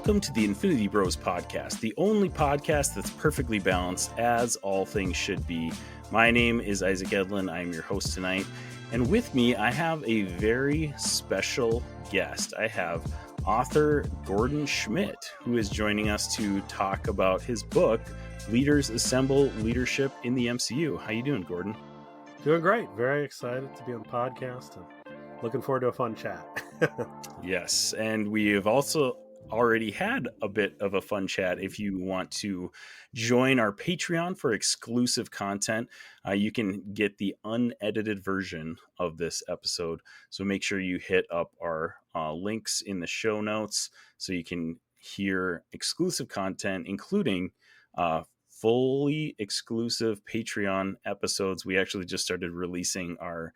Welcome to the Infinity Bros podcast, the only podcast that's perfectly balanced, as all things should be. My name is Isaac Edlin. I'm your host tonight. And with me, I have a very special guest. I have author Gordon Schmidt, who is joining us to talk about his book, Leaders Assemble Leadership in the MCU. How you doing, Gordon? Doing great. Very excited to be on the podcast and looking forward to a fun chat. Yes, and we have also already had a bit of a fun chat. If you want to join our Patreon for exclusive content, you can get the unedited version of this episode. So make sure you hit up our links in the show notes so you can hear exclusive content, including fully exclusive Patreon episodes. We actually just started releasing our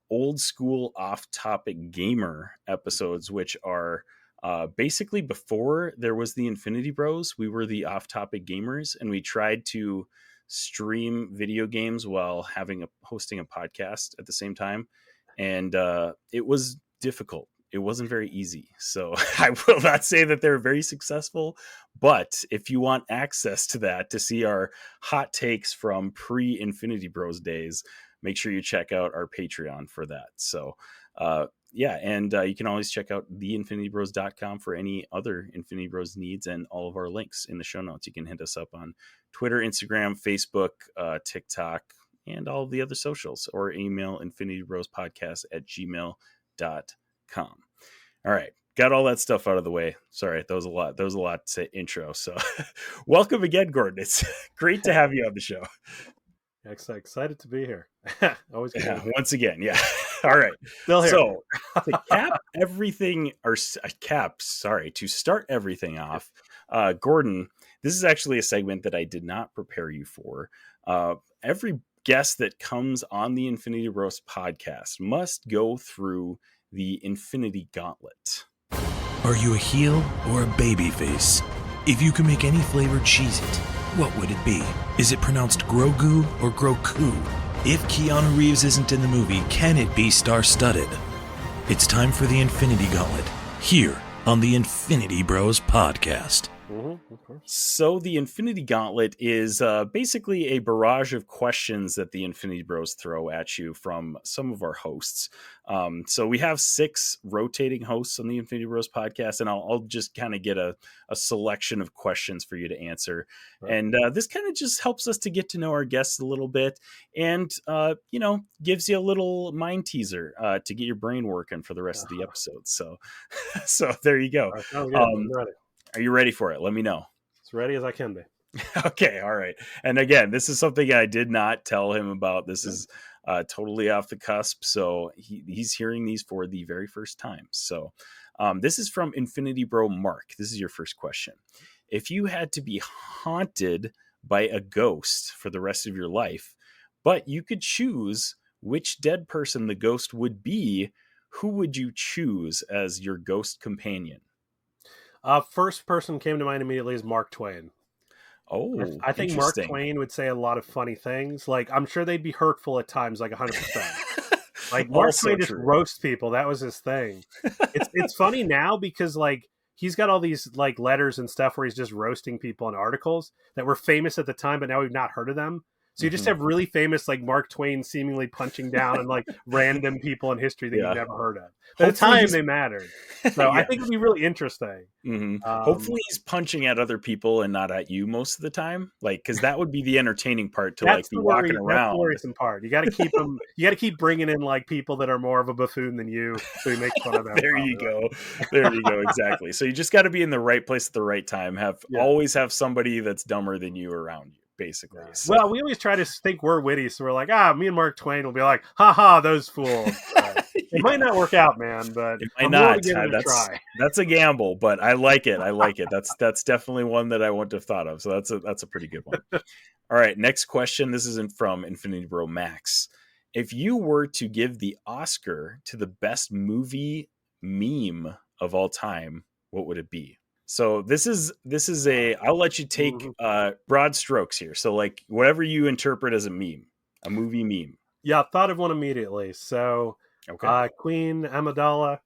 old school off-topic gamer episodes, which are basically before there was the Infinity Bros. We were the off-topic gamers, and we tried to stream video games while hosting a podcast at the same time, and it was difficult. It wasn't very easy. So I will not say that they're very successful, but if you want access to that, to see our hot takes from pre-Infinity Bros days, make sure you check out our Patreon for that. So, you can always check out theinfinitybros.com for any other Infinity Bros needs, and all of our links in the show notes. You can hit us up on Twitter, Instagram, Facebook, TikTok, and all of the other socials, or email infinitybrospodcast@gmail.com. All right. Got all that stuff out of the way. Sorry, that was a lot. That was a lot to intro. So welcome again, Gordon. It's great to have you on the show. Excited to be here. Always good. Yeah, once again. Yeah. All right. Still here. So to start everything off, Gordon, this is actually a segment that I did not prepare you for. Every guest that comes on the Infinity Bros podcast must go through the Infinity Gauntlet. Are you a heel or a baby face? If you could make any flavored Cheez-It, what would it be? Is it pronounced Grogu or Groku? If Keanu Reeves isn't in the movie, can it be star-studded? It's time for the Infinity Gauntlet, here on the Infinity Bros podcast. Of course. So the Infinity Gauntlet is basically a barrage of questions that the Infinity Bros throw at you from some of our hosts. So we have 6 rotating hosts on the Infinity Bros podcast, and I'll just kind of get a selection of questions for you to answer. Right. And this kind of just helps us to get to know our guests a little bit, and gives you a little mind teaser to get your brain working for the rest of the episode. So there you go. Ready. Are you ready for it? Let me know. As ready as I can be. Okay. All right. And again, this is something I did not tell him about. This is totally off the cusp. So he's hearing these for the very first time. So this is from Infinity Bro Mark. This is your first question. If you had to be haunted by a ghost for the rest of your life, but you could choose which dead person the ghost would be, who would you choose as your ghost companion? First person came to mind immediately is Mark Twain. Oh, I think Mark Twain would say a lot of funny things. Like, I'm sure they'd be hurtful at times, like 100%. Like, Mark Twain just roast people. That was his thing. It's funny now because, like, he's got all these, like, letters and stuff where he's just roasting people in articles that were famous at the time, but now we've not heard of them. So you just have really famous, like, Mark Twain seemingly punching down and, like, random people in history that you've never heard of. At the time, they mattered. So I think it'd be really interesting. Mm-hmm. Hopefully he's punching at other people and not at you most of the time. Like, because that would be the entertaining part to, like, be walking around. That's the worrisome part. You got to keep them. You got to keep bringing in, like, people that are more of a buffoon than you, so you make fun of them. There you go. Exactly. So you just got to be in the right place at the right time. Always have somebody that's dumber than you around you. Basically. Yeah. So. Well, we always try to think we're witty, so we're like, me and Mark Twain will be like, ha, those fools. It might not work out, man, but it might not. That's a gamble, but I like it. That's definitely one that I wouldn't have thought of. So that's a pretty good one. All right, next question. This isn't from Infinity Bro Max. If you were to give the Oscar to the best movie meme of all time, what would it be? So this is I'll let you take broad strokes here. So, like, whatever you interpret as a meme, a movie meme. Yeah, I thought of one immediately. So Queen Amidala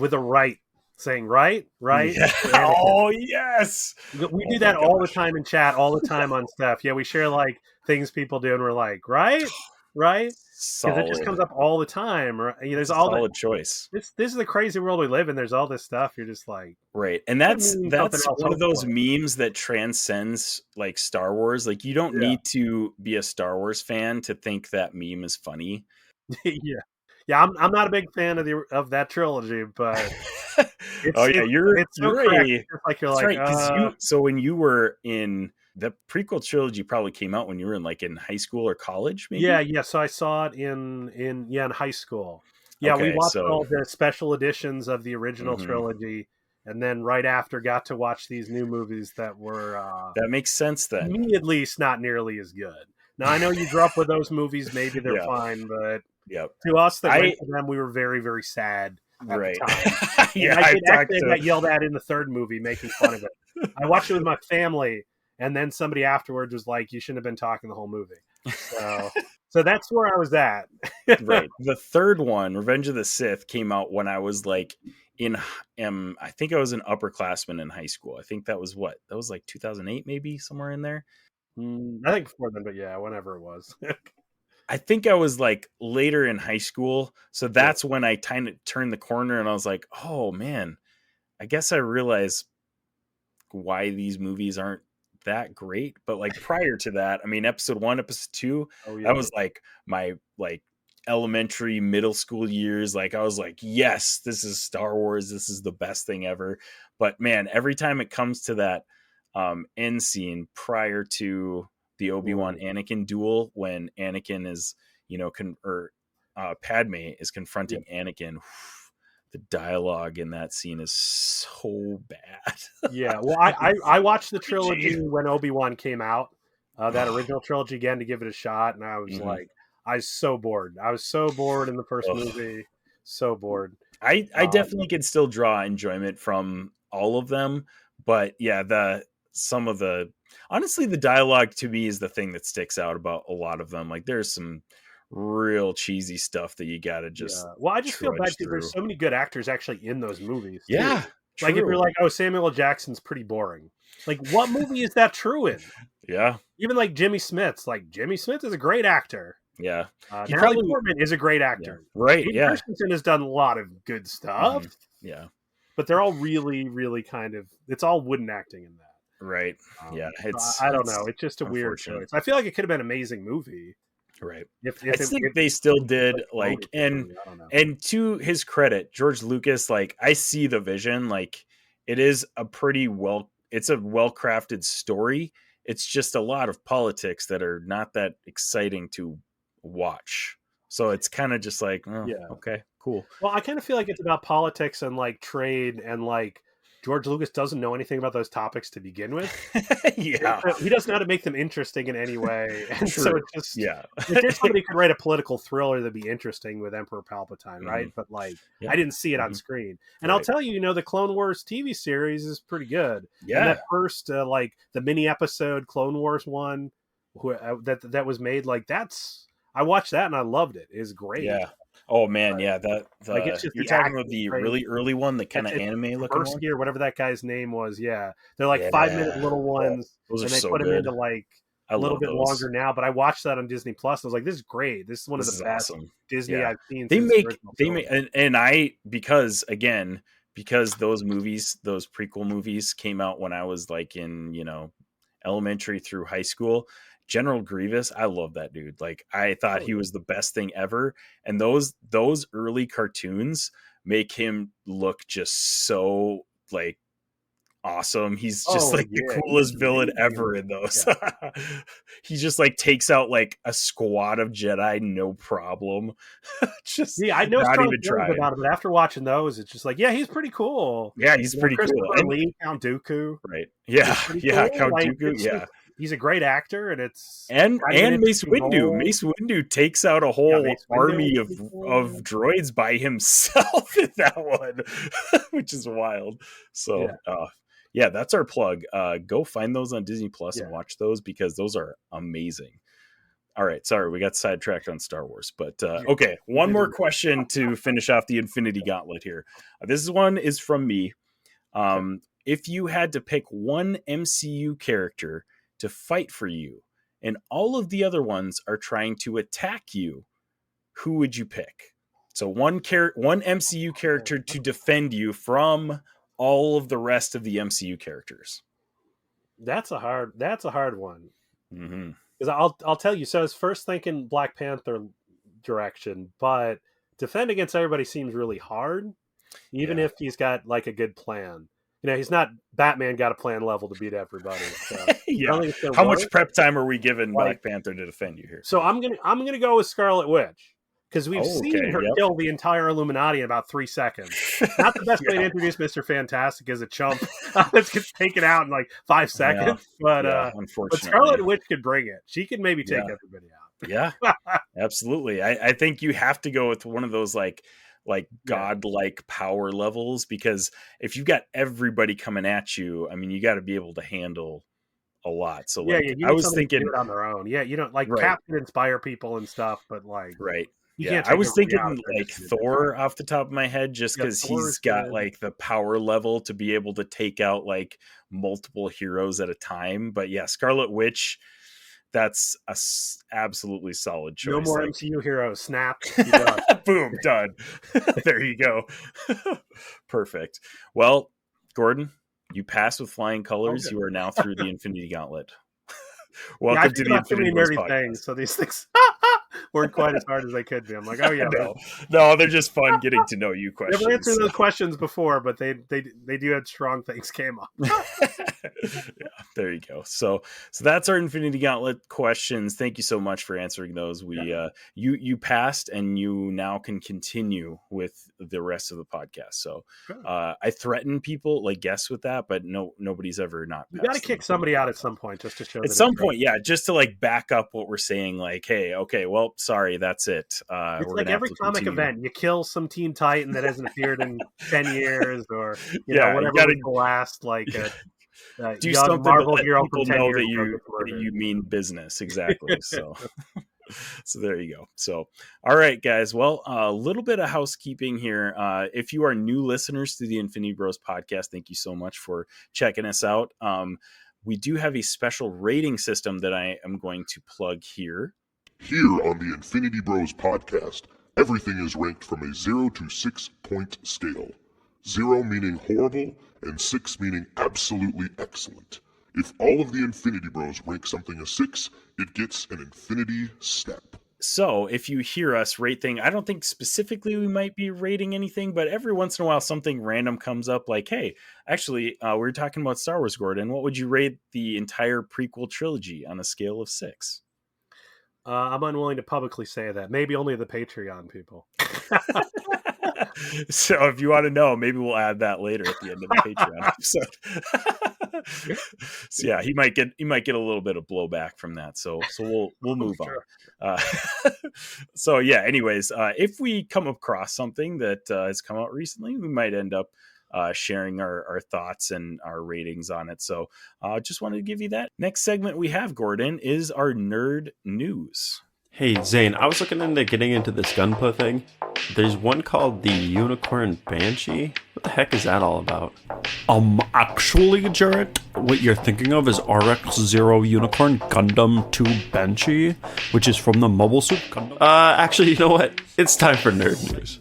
with a right saying right. Yeah. Oh yes. We Oh do my that all the gosh. time in chat, all the time on stuff. Yeah, we share like things people do, and we're like, right, because it just Solid. comes up all the time. Right? There's It's a all the solid choice. this is the crazy world we live in. There's all this stuff. You're just like, Right. And I mean something that's else, one of those hopefully. memes that transcends like Star Wars. Like you don't Yeah, need to be a Star Wars fan to think that meme is funny. yeah, yeah. I'm not a big fan of that trilogy, but Oh yeah, it's so you're correct. a It's just like you're that's like, right, because when you were in the prequel trilogy probably came out when you were in high school or college, yeah, maybe? yeah. So I saw it in high school. Yeah, we Okay, watched so all the special editions of the original mhm, trilogy, and then right after got to watch these new movies that were that makes sense to then. me at least not nearly as good. Now I know you grew up with those movies, maybe they're Yeah, fine, but yep. to us that went I to them, we were very, very sad at the right. time. And Yeah, I I've did talked actually I to got yelled at in the third movie making fun of it. I watched it with my family, and then somebody afterwards was like, "You shouldn't have been talking the whole movie." So, so that's where I was at. right. The third one, Revenge of the Sith, came out when I was like in I think I was an upperclassman in high school. I think that was what? That was like 2008 maybe, somewhere in there. I think before then, but yeah, whenever it was. I think I was like later in high school. So Yeah. that's when I kind of turned the corner and I was like, "Oh man, I guess I realize why these movies aren't that great." But like prior to that, I mean, episode 1, episode 2, Oh that yeah. was like my like elementary, middle school years. Like I was like, yes, this is Star Wars. This is the best thing ever. But man, every time it comes to that end scene prior to the Obi-Wan Right. Anakin duel, when Anakin is, Padme is Yeah. confronting Anakin, the dialogue in that scene is so bad. Yeah. Well, I watched the trilogy PG. when Obi-Wan came out, that original trilogy again to give it a shot, and I was Mhm. like, I was so bored. I was so bored in the first Ugh. movie. So bored. I Um, definitely can still draw enjoyment from all of them, but yeah, the some of the honestly the dialogue to me is the thing that sticks out about a lot of them. Like there's some real cheesy stuff that you got to just yeah. Well, I just feel bad trudge because there's through. so many good actors actually in those movies too. Yeah, Like if you're true. like, oh, Samuel L. Jackson's pretty boring. Like, what movie is that true in? Yeah, Even like Jimmy Smith's. Like Jimmy Smith is a great actor. yeah. He Natalie probably Portman is a great yeah. actor. Right, Hayden yeah. Christensen has done a lot of good stuff, Mhm. Yeah. but they're all really, really kind of. It's all wooden acting in that. Right. Yeah, So it's I don't know. it's It's just a weird unfortunate. choice. I feel like it could have been an amazing movie Right. I if it think they still was did like like I don't know. and to his credit, George Lucas, like I see the vision, like it is a pretty well it's a well-crafted story. It's just a lot of politics that are not that exciting to watch. So it's kind of just like, oh, Yeah. okay, cool. Well, I kind of feel like it's about politics and like trade and like George Lucas doesn't know anything about those topics to begin with. Yeah, He doesn't know how to make them interesting in any way, and so true. it just Yeah. if there's somebody who could write a political thriller that'd be interesting with Emperor Palpatine, right? Mhm. But like, I Yep. didn't see it on Mhm. screen, and I'll Right. tell you, the Clone Wars TV series is pretty good, and that Yeah. first like the mini episode Clone Wars one that was made like that's I watched that and I loved it. It's great. Yeah. Oh man, yeah, that Like it's the just you're the talking about action the train. really early one, the kind of It's anime looking one? Tversky or whatever that guy's name was. Yeah, they're like 5 minute Yeah. little Oh, ones, those are and they so put them good. into like I a little love bit those. longer now. But I watched that on Disney Plus. I was like, this is great. This is one of This the is best awesome. Disney Yeah. I've seen since the original They make trilogy. and I because again, because those movies, those prequel movies came out when I was like in, elementary through high school. General Grievous, I love that dude. Like I thought Oh he was the best thing ever. And those early cartoons make him look just so like awesome. He's just like the yeah, he's coolest villain amazing. ever in those. Yeah, He just like takes out like a squad of Jedi no problem. Just yeah. I know not strong even feelings trying. about it, but after watching those, it's just like, yeah, he's pretty cool. Yeah, he's pretty cool. Christopher Lee, Count Dooku, Right. is Yeah, pretty yeah, cool. Count Like Dooku, yeah. he's a great actor, and it's And kind of an Mace interesting Windu. role. Mace Windu takes out a Yeah, whole Mace Windu army was of pretty of cool. droids by himself in that one, which is wild. So, Yeah, yeah, that's our plug. Go find those on Disney Plus and yeah. watch those because those are amazing. All right, sorry, we got sidetracked on Star Wars, but okay, one more question to finish off the Infinity Gauntlet here. This one is from me. If you had to pick one MCU character to fight for you, and all of the other ones are trying to attack you, who would you pick? So one MCU character to defend you from all of the rest of the MCU characters. That's a hard one. Mm-hmm. Because I'll tell you, so I was first thinking Black Panther direction, but defend against everybody seems really hard, even if he's got like a good plan. You know, he's not Batman got a plan level to beat everybody. So yeah. How much prep time are we giving Black Panther to defend you here? So I'm gonna go with Scarlet Witch, because we've seen her kill the entire Illuminati in about 3 seconds. Not the best way to introduce Mr. Fantastic as a chump that gets taken out in like 5 seconds. But unfortunately, but Scarlet Witch could bring it. She could maybe take everybody out. Yeah, absolutely. I think you have to go with one of those like godlike power levels, because if you've got everybody coming at you, I mean, you got to be able to handle a lot. So I was thinking on their own. Yeah, you don't Cap can inspire people and stuff, but like I was thinking like Thor off the top of my head, just because he's got like the power level to be able to take out like multiple heroes at a time. But yeah, Scarlet Witch, that's a absolutely solid choice. No more MCU heroes. Snap. Boom. Done. There you go. Perfect. Well, Gordon, you passed with flying colors. Okay. You are now through the Infinity Gauntlet. Welcome to the Infinity Gauntlet. Things, so these things weren't quite as hard as they could be. I'm like, oh yeah, no, they're just fun getting to know you questions. Never answered those questions before, but they do have strong things came up. Yeah, there you go. So that's our Infinity Gauntlet questions. Thank you so much for answering those. We you passed, and you now can continue with the rest of the podcast. So I threaten people like guests with that, but nobody's ever not. You got to kick somebody out at some point just to show. At some point, yeah, just to like back up what we're saying. Like, hey, okay, well, sorry, that's it. It's like every comic event, you kill some Teen Titan that hasn't appeared in 10 years, or whatever. You gotta last like. Do something Marvel hero people know that you mean business. Exactly. So there you go. So, all right, guys. Well, a little bit of housekeeping here. If you are new listeners to the Infinity Bros podcast, thank you so much for checking us out. We do have a special rating system that I am going to plug here. Here on the Infinity Bros podcast, everything is ranked from a 0 to 6 point scale. 0 meaning horrible, and 6 meaning absolutely excellent. If all of the Infinity Bros rank something a 6, it gets an infinity step. So if you hear us rate things, I don't think specifically we might be rating anything, but every once in a while something random comes up like, hey, actually, we were talking about Star Wars, Gordon. What would you rate the entire prequel trilogy on a scale of 6? I'm unwilling to publicly say that. Maybe only the Patreon people. So if you want to know, maybe we'll add that later at the end of the Patreon episode. So yeah, he might get a little bit of blowback from that. So we'll move on. So yeah, anyways, if we come across something that has come out recently, we might end up sharing our thoughts and our ratings on it. So just wanted to give you that. Next segment we have, Gordon, is our nerd news. Hey, Zane, I was looking into getting into this Gunpla thing. There's one called the Unicorn Banshee. What the heck is that all about? Actually, Jarrett, what you're thinking of is RX-0 Unicorn Gundam 2 Banshee, which is from the Mobile Suit Gundam. Actually, you know what? It's time for nerd news.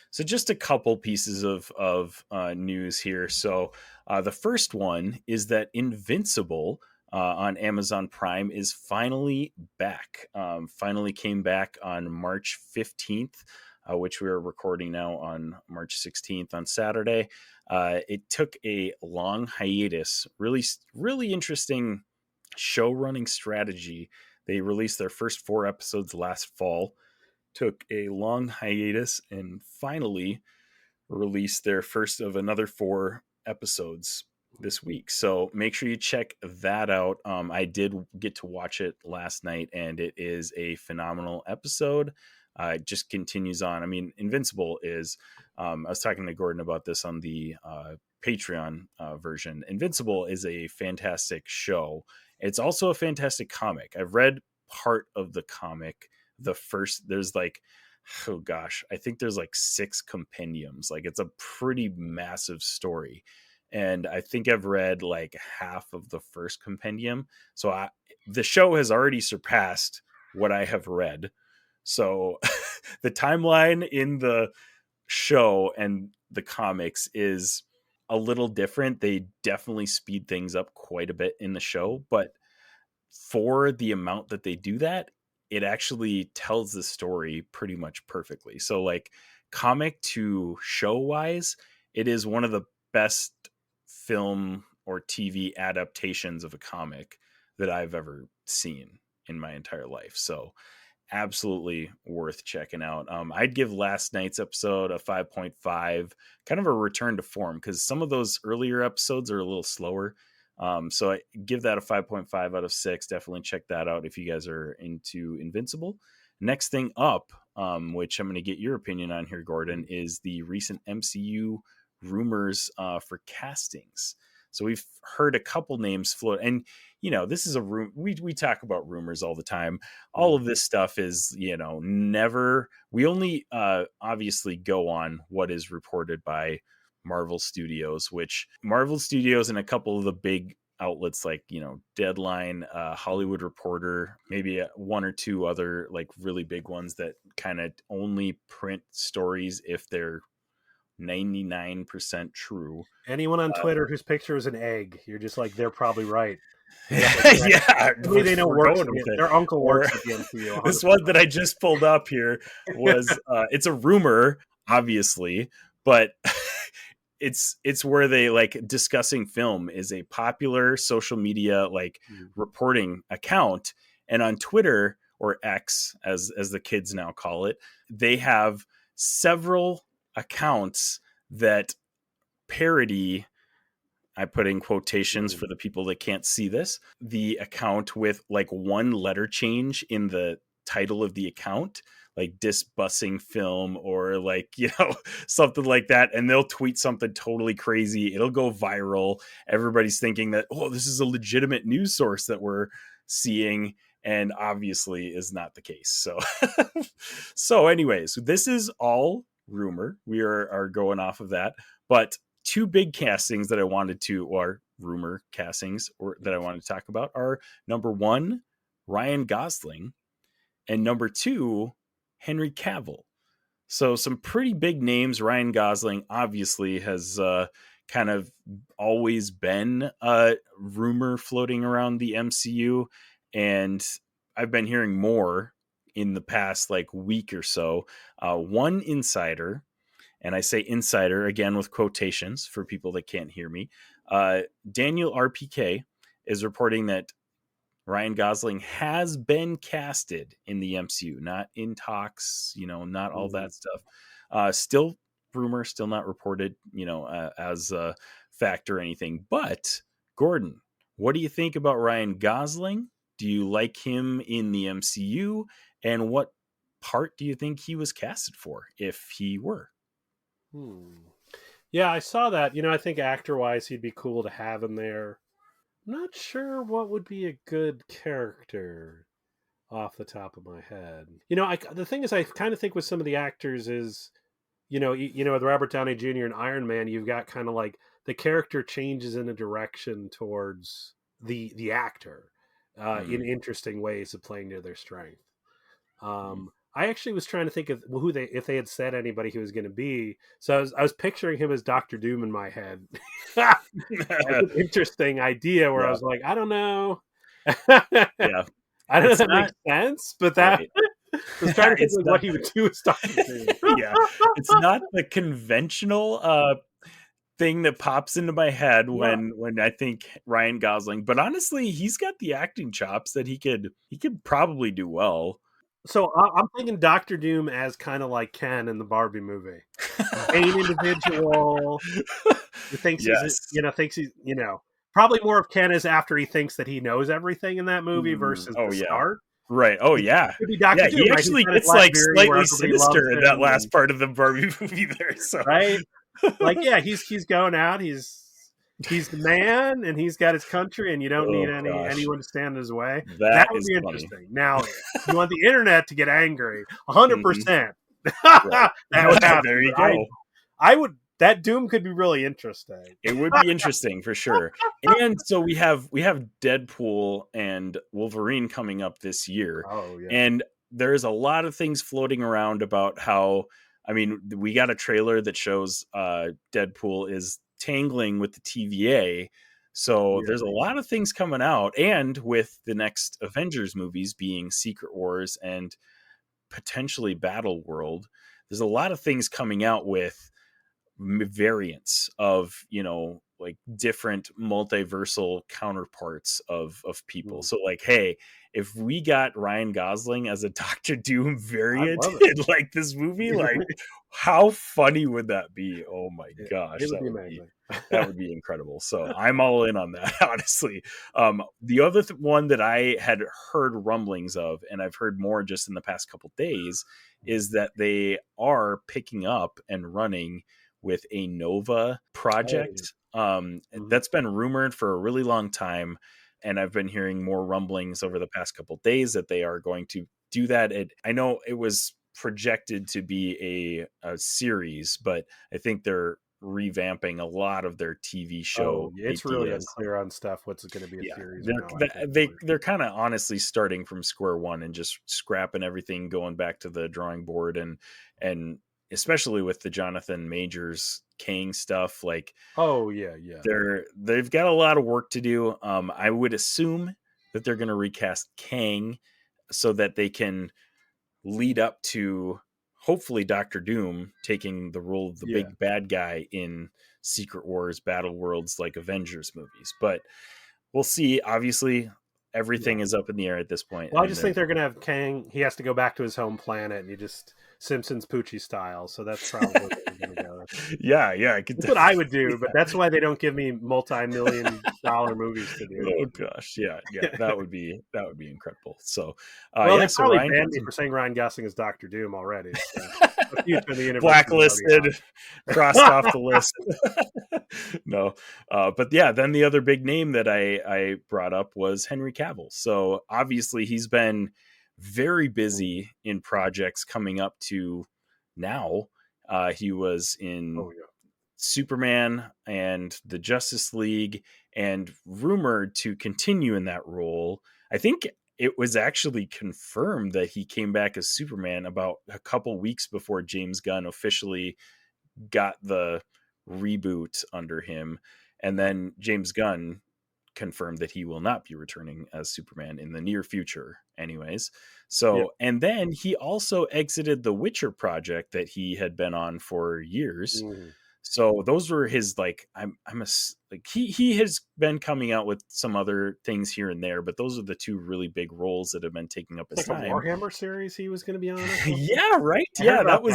So just a couple pieces of news here. So the first one is that Invincible on Amazon Prime is finally back. Finally came back on March 15th, which we are recording now on March 16th on Saturday. It took a long hiatus, really interesting show running strategy. They released their first 4 episodes last fall, took a long hiatus, and finally released their first of another 4 episodes this week. So make sure you check that out. I did get to watch it last night, and it is a phenomenal episode. It just continues on. I mean, Invincible is, I was talking to Gordon about this on the Patreon version. Invincible is a fantastic show. It's also a fantastic comic. I've read part of the comic. There's like, oh gosh, I think there's like 6 compendiums. Like it's a pretty massive story. And I think I've read like half of the first compendium. So the show has already surpassed what I have read. So the timeline in the show and the comics is a little different. They definitely speed things up quite a bit in the show, but for the amount that they do that, it actually tells the story pretty much perfectly. So like comic to show wise, it is one of the best film or TV adaptations of a comic that I've ever seen in my entire life. So absolutely worth checking out. I'd give last night's episode a 5.5, kind of a return to form, because some of those earlier episodes are a little slower. So I give that a 5.5 out of 6. Definitely check that out if you guys are into Invincible. Next thing up, which I'm going to get your opinion on here, Gordon, is the recent MCU rumors for castings. So we've heard a couple names float, and this is a room. We talk about rumors all the time. All of this stuff is, never. We only obviously go on what is reported by Marvel Studios, which Marvel Studios and a couple of the big outlets like Deadline, Hollywood Reporter, maybe 1 or 2 other like really big ones that kind of only print stories if they're 99% true. Anyone on Twitter whose picture is an egg, you're just like, they're probably right. Yeah, they know their uncle works at the MCU. 100%. This one that I just pulled up here was it's a rumor, obviously, but it's where they like discussing film is a popular social media like reporting account, and on Twitter, or X as the kids now call it, they have several accounts that parody, I put in quotations for the people that can't see this, the account with like 1 letter change in the title of the account, like disbussing film or like, something like that. And they'll tweet something totally crazy. It'll go viral. Everybody's thinking that, oh, this is a legitimate news source that we're seeing, and obviously is not the case. So anyways, this is all rumor. We are going off of that, but 2 big castings that I wanted to, or rumor castings, or that I wanted to talk about are number 1, Ryan Gosling, and number 2, Henry Cavill. So some pretty big names. Ryan Gosling obviously has kind of always been a rumor floating around the MCU, and I've been hearing more in the past like week or so. One insider, and I say insider again with quotations for people that can't hear me, Daniel RPK is reporting that Ryan Gosling has been casted in the MCU, not in talks, not all that stuff. Still rumor, still not reported, as a fact or anything. But Gordon, what do you think about Ryan Gosling? Do you like him in the MCU? And what part do you think he was casted for, if he were? Yeah, I saw that. I think actor-wise, he'd be cool to have in there. I'm not sure what would be a good character off the top of my head. The thing is, I kind of think with some of the actors is, with Robert Downey Jr. and Iron Man, you've got kind of like the character changes in a direction towards the actor in interesting ways of playing to their strength. I actually was trying to think of if they had said anybody he was going to be. So I was picturing him as Dr. Doom in my head. That's an interesting idea where I was like, I don't know. Yeah. I don't know if that makes sense, but that right. I was trying to think of what he would do as Dr. Doom. Yeah. It's not the conventional thing that pops into my head when I think Ryan Gosling, but honestly, he's got the acting chops that he could probably do well. So I'm thinking Dr. Doom as kind of like Ken in the Barbie movie, vain individual who thinks he's probably more of Ken is after he thinks that he knows everything in that movie versus the start. Right. Oh yeah. Dr. Doom, he actually gets like slightly sinister in that last part of the Barbie movie there. So right, like he's going out. He's he's the man and he's got his country and you don't need anyone to stand in his way. That would be interesting. Now, you want the internet to get angry, 100%. That would happen. There you go. I would. That Doom could be really interesting. It would be interesting for sure. And so we have Deadpool and Wolverine coming up this year. Oh yeah. And there's a lot of things floating around about how, I mean, we got a trailer that shows Deadpool is tangling with the TVA. So there's a lot of things coming out. And with the next Avengers movies being Secret Wars and potentially Battle World, there's a lot of things coming out with variants of, you know, like different multiversal counterparts of people. So like, hey, if we got Ryan Gosling as a Doctor Doom variant in like this movie, like how funny would that be? Oh my gosh, it would be amazing. That would be incredible. So I'm all in on that, honestly. The other one that I had heard rumblings of, and I've heard more just in the past couple days, is that they are picking up and running with a Nova project. That's been rumored for a really long time. And I've been hearing more rumblings over the past couple of days that they are going to do that. I know it was projected to be a series, but I think they're revamping a lot of their TV show. It's really unclear on stuff what's going to be a series. They're kind of honestly starting from square one and just scrapping everything, going back to the drawing board, and especially with the Jonathan Majors Kang stuff, like they've got a lot of work to do. I would assume that they're going to recast Kang so that they can lead up to hopefully Doctor Doom taking the role of the big bad guy in Secret Wars, Battle Worlds, like Avengers movies. But we'll see. Obviously, everything is up in the air at this point. Well, I just think they're going to have Kang. He has to go back to his home planet, and you just Simpsons Poochie style. So that's probably where they're going to go. That's what I would do, but that's why they don't give me multi-million-dollar movies to do. Oh gosh, that would be incredible. So, they probably banned me for saying Ryan Gosling is Doctor Doom already. So. Blacklisted, crossed off the list. No, but then the other big name that I brought up was Henry Cavill. So obviously he's been very busy in projects coming up to now. He was in Superman and the Justice League, and rumored to continue in that role. I think it was actually confirmed that he came back as Superman about a couple weeks before James Gunn officially got the reboot under him. And then James Gunn confirmed that he will not be returning as Superman in the near future anyways. So, and then he also exited the Witcher project that he had been on for years. So those were his, like, he has been coming out with some other things here and there, but those are the two really big roles that have been taking up his time. A Warhammer series he was going to be on. Yeah, right. Yeah, that was.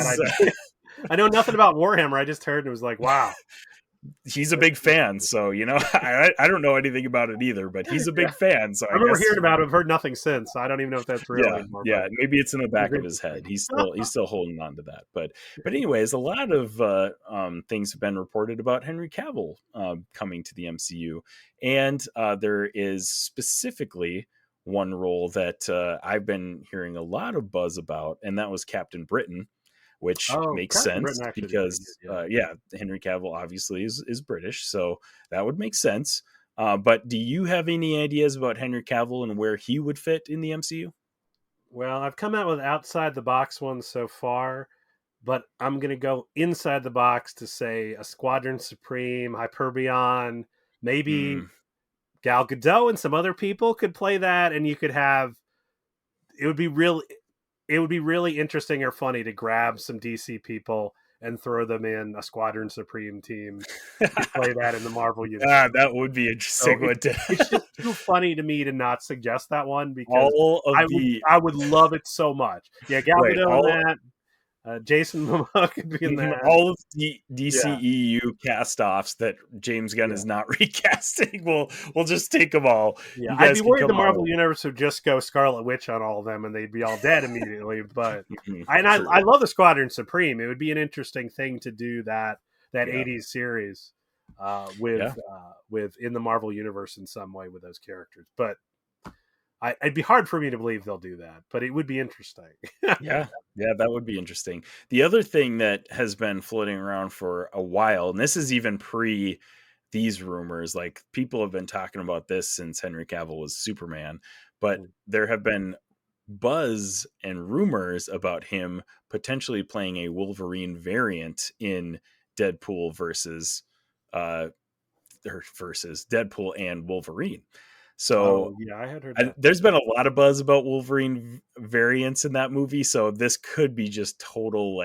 I know nothing about Warhammer. I just heard and it was like, wow. He's a big fan, so I don't know anything about it either, but he's a big fan. So I remember hearing about it. I've heard nothing since. So I don't even know if that's real anymore. Yeah, maybe it's in the back of his head. He's still holding on to that. But anyways, a lot of things have been reported about Henry Cavill coming to the MCU, and there is specifically one role that I've been hearing a lot of buzz about, and that was Captain Britain. Which makes sense because, Henry Cavill obviously is British, so that would make sense. But do you have any ideas about Henry Cavill and where he would fit in the MCU? Well, I've come out with outside the box ones so far, but I'm going to go inside the box to say a Squadron Supreme, Hyperion, maybe Gal Gadot and some other people could play that, and you could have. It would be really interesting or funny to grab some DC people and throw them in a Squadron Supreme team to play that in the Marvel universe. That would be interesting. So it's just too funny to me to not suggest that one because I would love it so much. Yeah, Gal Gadot in that. Jason Momoa could be in that. All of the DCEU cast-offs that James Gunn is not recasting. We'll just take them all. Yeah, I'd be worried the Marvel Universe would just go Scarlet Witch on all of them and they'd be all dead immediately. But I love the Squadron Supreme. It would be an interesting thing to do that 80s series. with in the Marvel universe in some way with those characters. But it'd be hard for me to believe they'll do that, but it would be interesting. Yeah, that would be interesting. The other thing that has been floating around for a while, and this is even pre these rumors, like people have been talking about this since Henry Cavill was Superman, but there have been buzz and rumors about him potentially playing a Wolverine variant in Deadpool versus Deadpool and Wolverine. So I had heard that. There's been a lot of buzz about Wolverine variants in that movie, so this could be just total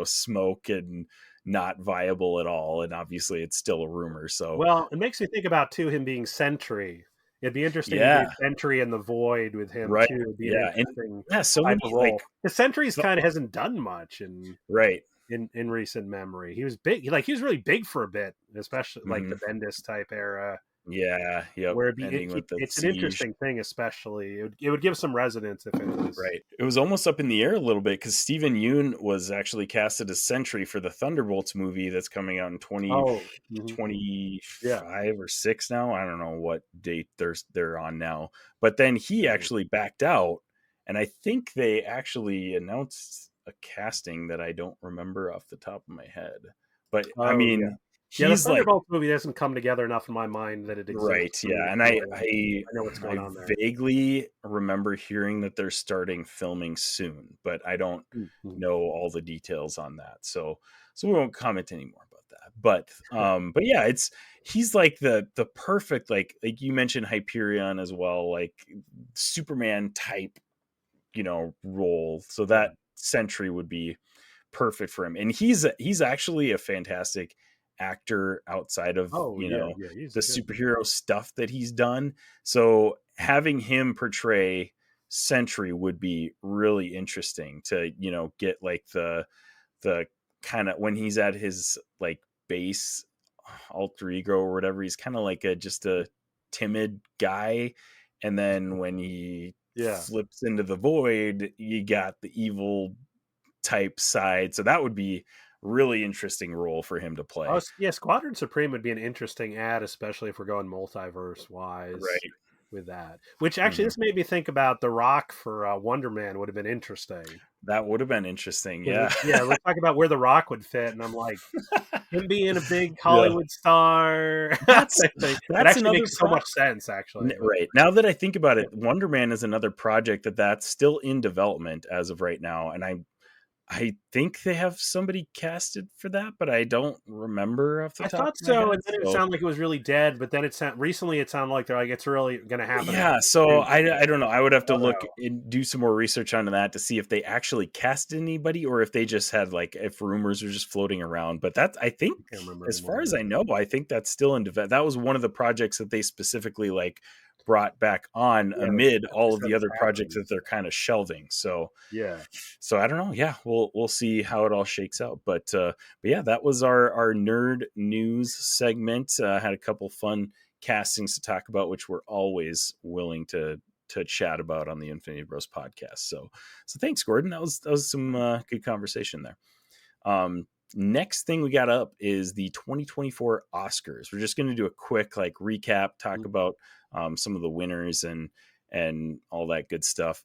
smoke and not viable at all. And obviously, it's still a rumor. So well, it makes me think about too him being Sentry. It'd be interesting to be Sentry in the Void with him too. It'd be an interesting so many role. The Sentry's kind of hasn't done much in recent memory. He was big, he was really big for a bit, especially like the Bendis type era. Yeah, yeah. Where it's an interesting thing, especially it would give some resonance if it was right. It was almost up in the air a little bit because Stephen Yeun was actually casted as Sentry for the Thunderbolts movie that's coming out in 2025 or 6 now. I don't know what date they're on now, but then he actually backed out, and I think they actually announced a casting that I don't remember off the top of my head. But I mean. The Thunderbolts movie doesn't come together enough in my mind that it exists. Right, yeah, and I know what's going on there. Vaguely remember hearing that they're starting filming soon, but I don't know all the details on that, so we won't comment anymore about that. But yeah, he's like the perfect like you mentioned Hyperion as well, like Superman type, role. So that Sentry would be perfect for him, and he's actually a fantastic actor outside of the superhero stuff that he's done. So having him portray Sentry would be really interesting to get like the kind of when he's at his like base alter ego or whatever, he's kind of like just a timid guy, and then when he flips into the Void, you got the evil type side. So that would be really interesting role for him to play. Oh, yeah, Squadron Supreme would be an interesting ad, especially if we're going multiverse wise with that. Which actually, this made me think about The Rock for Wonder Man would have been interesting. That would have been interesting, yeah. We're talking about where The Rock would fit, and I'm like, him being a big Hollywood star. That actually makes so much sense, actually. Right. Now that I think about it, Wonder Man is another project that's still in development as of right now, and I think they have somebody casted for that, but I don't remember off the top. I thought so, and then it sounded like it was really dead. But then recently it sounded like they're like it's really going to happen. Yeah, so I don't know. I would have to look and do some more research on that to see if they actually cast anybody or if they just had if rumors are just floating around. But that I think, as far as I know, I think that's still in development. That was one of the projects that they specifically brought back on amid all of the other projects that they're kind of shelving. So I don't know. Yeah, we'll see how it all shakes out. But yeah, that was our nerd news segment. Had a couple fun castings to talk about, which we're always willing to chat about on the Infinity Bros podcast. So thanks, Gordon. That was some good conversation there. Next thing we got up is the 2024 Oscars. We're just going to do a quick recap, talk about some of the winners and all that good stuff.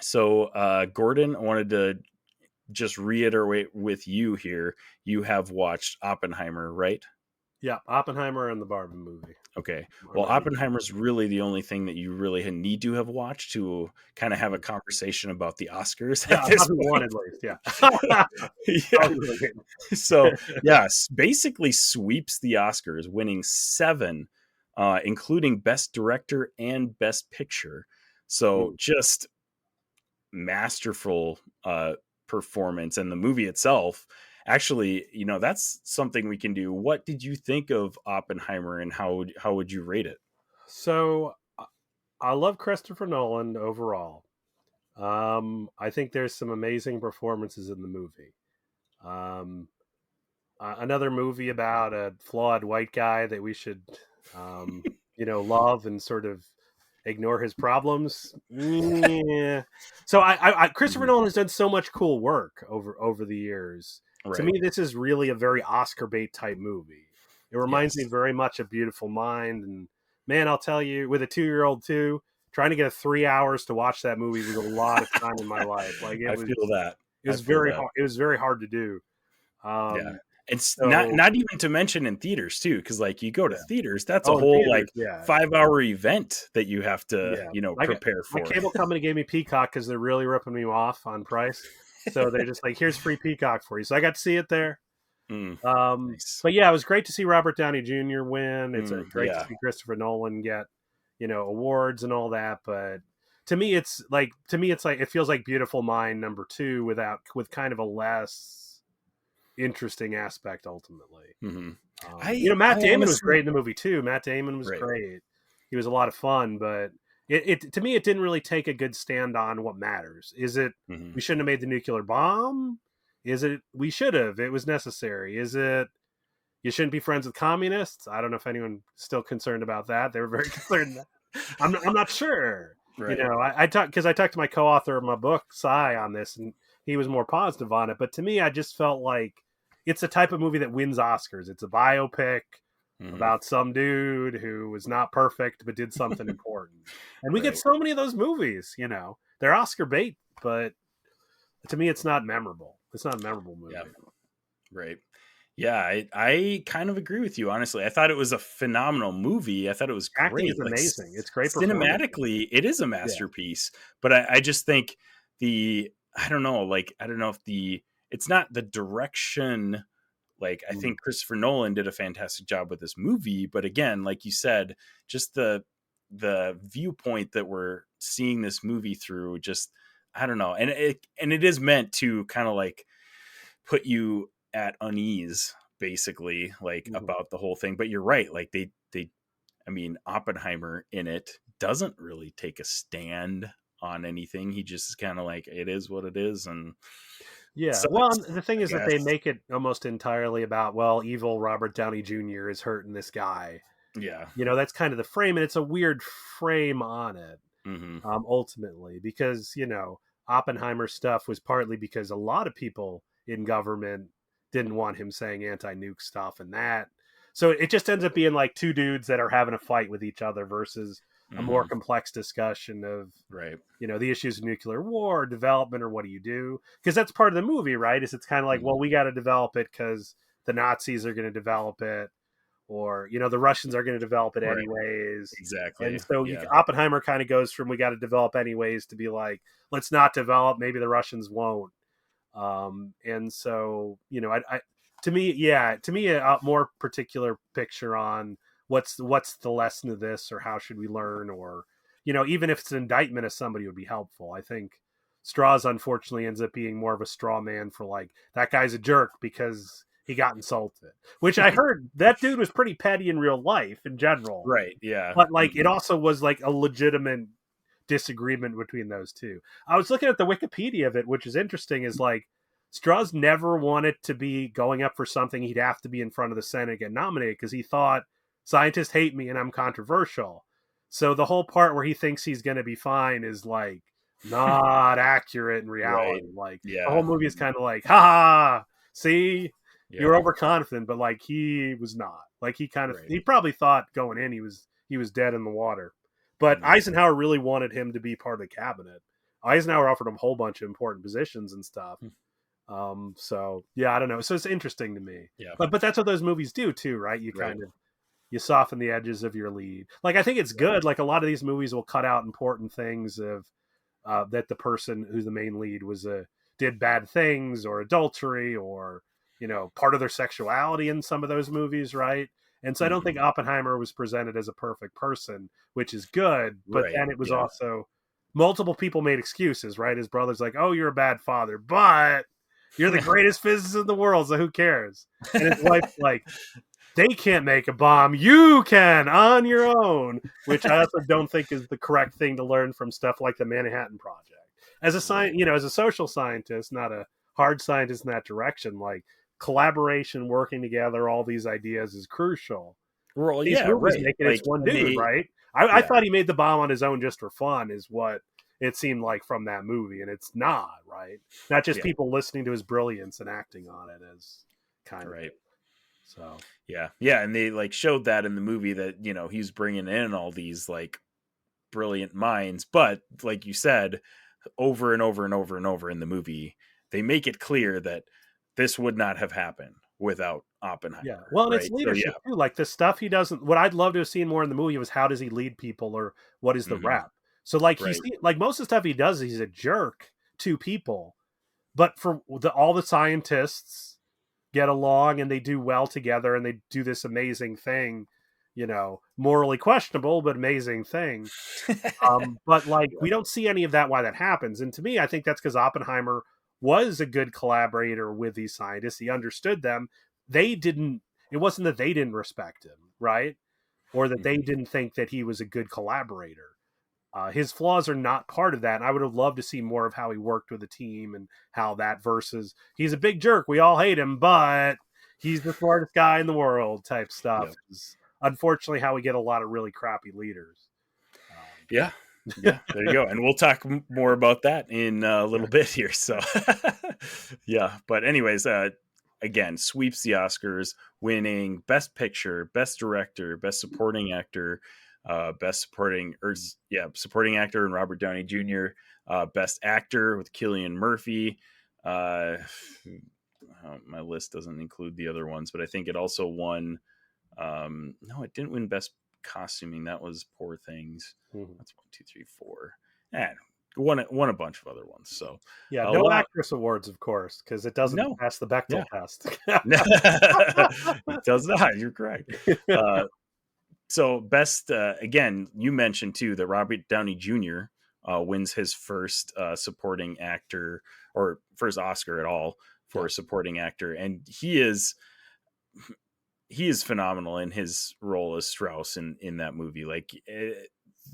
So Gordon, I wanted to just reiterate with you here. You have watched Oppenheimer, right? Yeah, Oppenheimer and the Barbie movie. Okay. Well, Oppenheimer's really the only thing that you really need to have watched to kind of have a conversation about the Oscars. Yeah, one at least, yeah. So, yes, basically sweeps the Oscars, winning 7, including Best Director and Best Picture. So just masterful performance. And the movie itself, actually, that's something we can do. What did you think of Oppenheimer, and how would you rate it? So I love Christopher Nolan overall. I think there's some amazing performances in the movie. Another movie about a flawed white guy that we should, love and sort of ignore his problems. Yeah. So I Christopher Nolan has done so much cool work over the years. Right. To me, this is really a very Oscar bait type movie. It reminds me very much of Beautiful Mind. And man, I'll tell you, with a 2-year-old too, trying to get 3 hours to watch that movie was a lot of time in my life. Like I feel that. It was very hard. It was very hard to do. Yeah. It's not even to mention in theaters too, because like you go to theaters, that's a whole theaters, 5-hour event that you have to prepare for. My cable company gave me Peacock because they're really ripping me off on price, so they're just like, here's free Peacock for you. So I got to see it there. Nice. But yeah, it was great to see Robert Downey Jr. win. It's great to see Christopher Nolan get awards and all that. But to me it's like it feels like Beautiful Mind #2 with kind of a less interesting aspect ultimately. Matt Damon was great in the movie too. Matt Damon was great. He was a lot of fun, but it to me it didn't really take a good stand on what matters. Is it we shouldn't have made the nuclear bomb? Is it we should have? It was necessary. Is it you shouldn't be friends with communists? I don't know if anyone's still concerned about that. They were very concerned. I'm not sure. Right. I talked to my co-author of my book, Cy, on this, and he was more positive on it. But to me, I just felt like it's the type of movie that wins Oscars. It's a biopic about some dude who was not perfect but did something important. And we get so many of those movies, They're Oscar bait, but to me it's not memorable. It's not a memorable movie. Yeah. Right. Yeah, I kind of agree with you, honestly. I thought it was a phenomenal movie. I thought it was great. Acting is amazing. It's great. Cinematically, it is a masterpiece. But I just think I don't know if it's not the direction. Like, I think Christopher Nolan did a fantastic job with this movie, but again, like you said, just the viewpoint that we're seeing this movie through, just I don't know, and it is meant to kind of like put you at unease, basically, like about the whole thing. But you're right, like Oppenheimer in it doesn't really take a stand on anything. He just is kind of like, it is what it is, and the thing is that they make it almost entirely about, evil Robert Downey Jr. is hurting this guy. Yeah, that's kind of the frame, and it's a weird frame on it. Ultimately, because Oppenheimer stuff was partly because a lot of people in government didn't want him saying anti-nuke stuff, and that. So it just ends up being like two dudes that are having a fight with each other versus a more complex discussion of, the issues of nuclear war, development, or what do you do? Because that's part of the movie, right? It's kind of like, we got to develop it because the Nazis are going to develop it, or, the Russians are going to develop it anyways. Exactly. And so Oppenheimer kind of goes from we got to develop anyways to be like, let's not develop, maybe the Russians won't. And so, to me, a more particular picture on what's the lesson of this, or how should we learn, or, even if it's an indictment of somebody would be helpful. I think Strauss, unfortunately, ends up being more of a straw man for like, that guy's a jerk because he got insulted, which I heard that dude was pretty petty in real life in general. Right. Yeah. But like, it also was like a legitimate disagreement between those two. I was looking at the Wikipedia of it, which is interesting, is like, Strauss never wanted to be going up for something he'd have to be in front of the Senate and get nominated, because he thought scientists hate me and I'm controversial. So the whole part where he thinks he's going to be fine is like not accurate in reality. Like the whole movie is kind of like, ha, see, you're overconfident, but like he was not. Like he kind of he probably thought going in he was dead in the water. But Eisenhower really wanted him to be part of the cabinet. Eisenhower offered him a whole bunch of important positions and stuff. So I don't know. So it's interesting to me. Yeah. But that's what those movies do too, right? You kind of you soften the edges of your lead. Like I think it's good. Like a lot of these movies will cut out important things of that the person who's the main lead was did bad things or adultery or part of their sexuality in some of those movies, right? And so I don't think Oppenheimer was presented as a perfect person, which is good. But then it was also multiple people made excuses, right? His brother's like, "Oh, you're a bad father, but you're the greatest physicist in the world, so who cares?" And his wife's like, "They can't make a bomb. You can on your own," which I also don't think is the correct thing to learn from stuff like the Manhattan Project. As a as a social scientist, not a hard scientist in that direction, like collaboration, working together, all these ideas is crucial. Well, These movies make it, it's one dude, right? I thought he made the bomb on his own just for fun, is what it seemed like from that movie, and it's not, right? Not just people listening to his brilliance and acting on it as kind of. So yeah, and they like showed that in the movie that he's bringing in all these like brilliant minds, but like you said, over and over and over and over in the movie, they make it clear that this would not have happened without Oppenheimer. yeah, well, and it's Right? So leadership yeah, too. Like the stuff he doesn't. What I'd love to have seen more in the movie was how does he lead people, or what is the rep. So like right. like most of the stuff he does, he's a jerk to people, but for all the scientists get along and they do well together and they do this amazing thing, morally questionable but amazing thing. But like we don't see any of that why that happens. And to me, I think that's because Oppenheimer was a good collaborator with these scientists. He understood them. They didn't. It wasn't that they didn't respect him, right? Or that they didn't think that he was a good collaborator. His flaws are not part of that. And I would have loved to see more of how he worked with the team and how that versus he's a big jerk. We all hate him, but he's the smartest guy in the world type stuff. Yep. Is unfortunately how we get a lot of really crappy leaders. Yeah. There you go. And we'll talk more about that in a little bit here. So, yeah. But anyways, again, sweeps the Oscars, winning Best Picture, Best Director, Best Supporting Actor, supporting actor and Robert Downey Jr., Best Actor with Cillian Murphy. My list doesn't include the other ones, but I think it also won. No, it didn't win Best Costuming. That was Poor Things. That's 1, 2, 3, 4. And won a bunch of other ones. So yeah, no actress awards, of course, because it doesn't pass the Bechdel test. It does not. You're correct. So best, again, you mentioned too that Robert Downey Jr. Wins his first supporting actor or first Oscar at all for supporting actor, and he is phenomenal in his role as Strauss in that movie. Like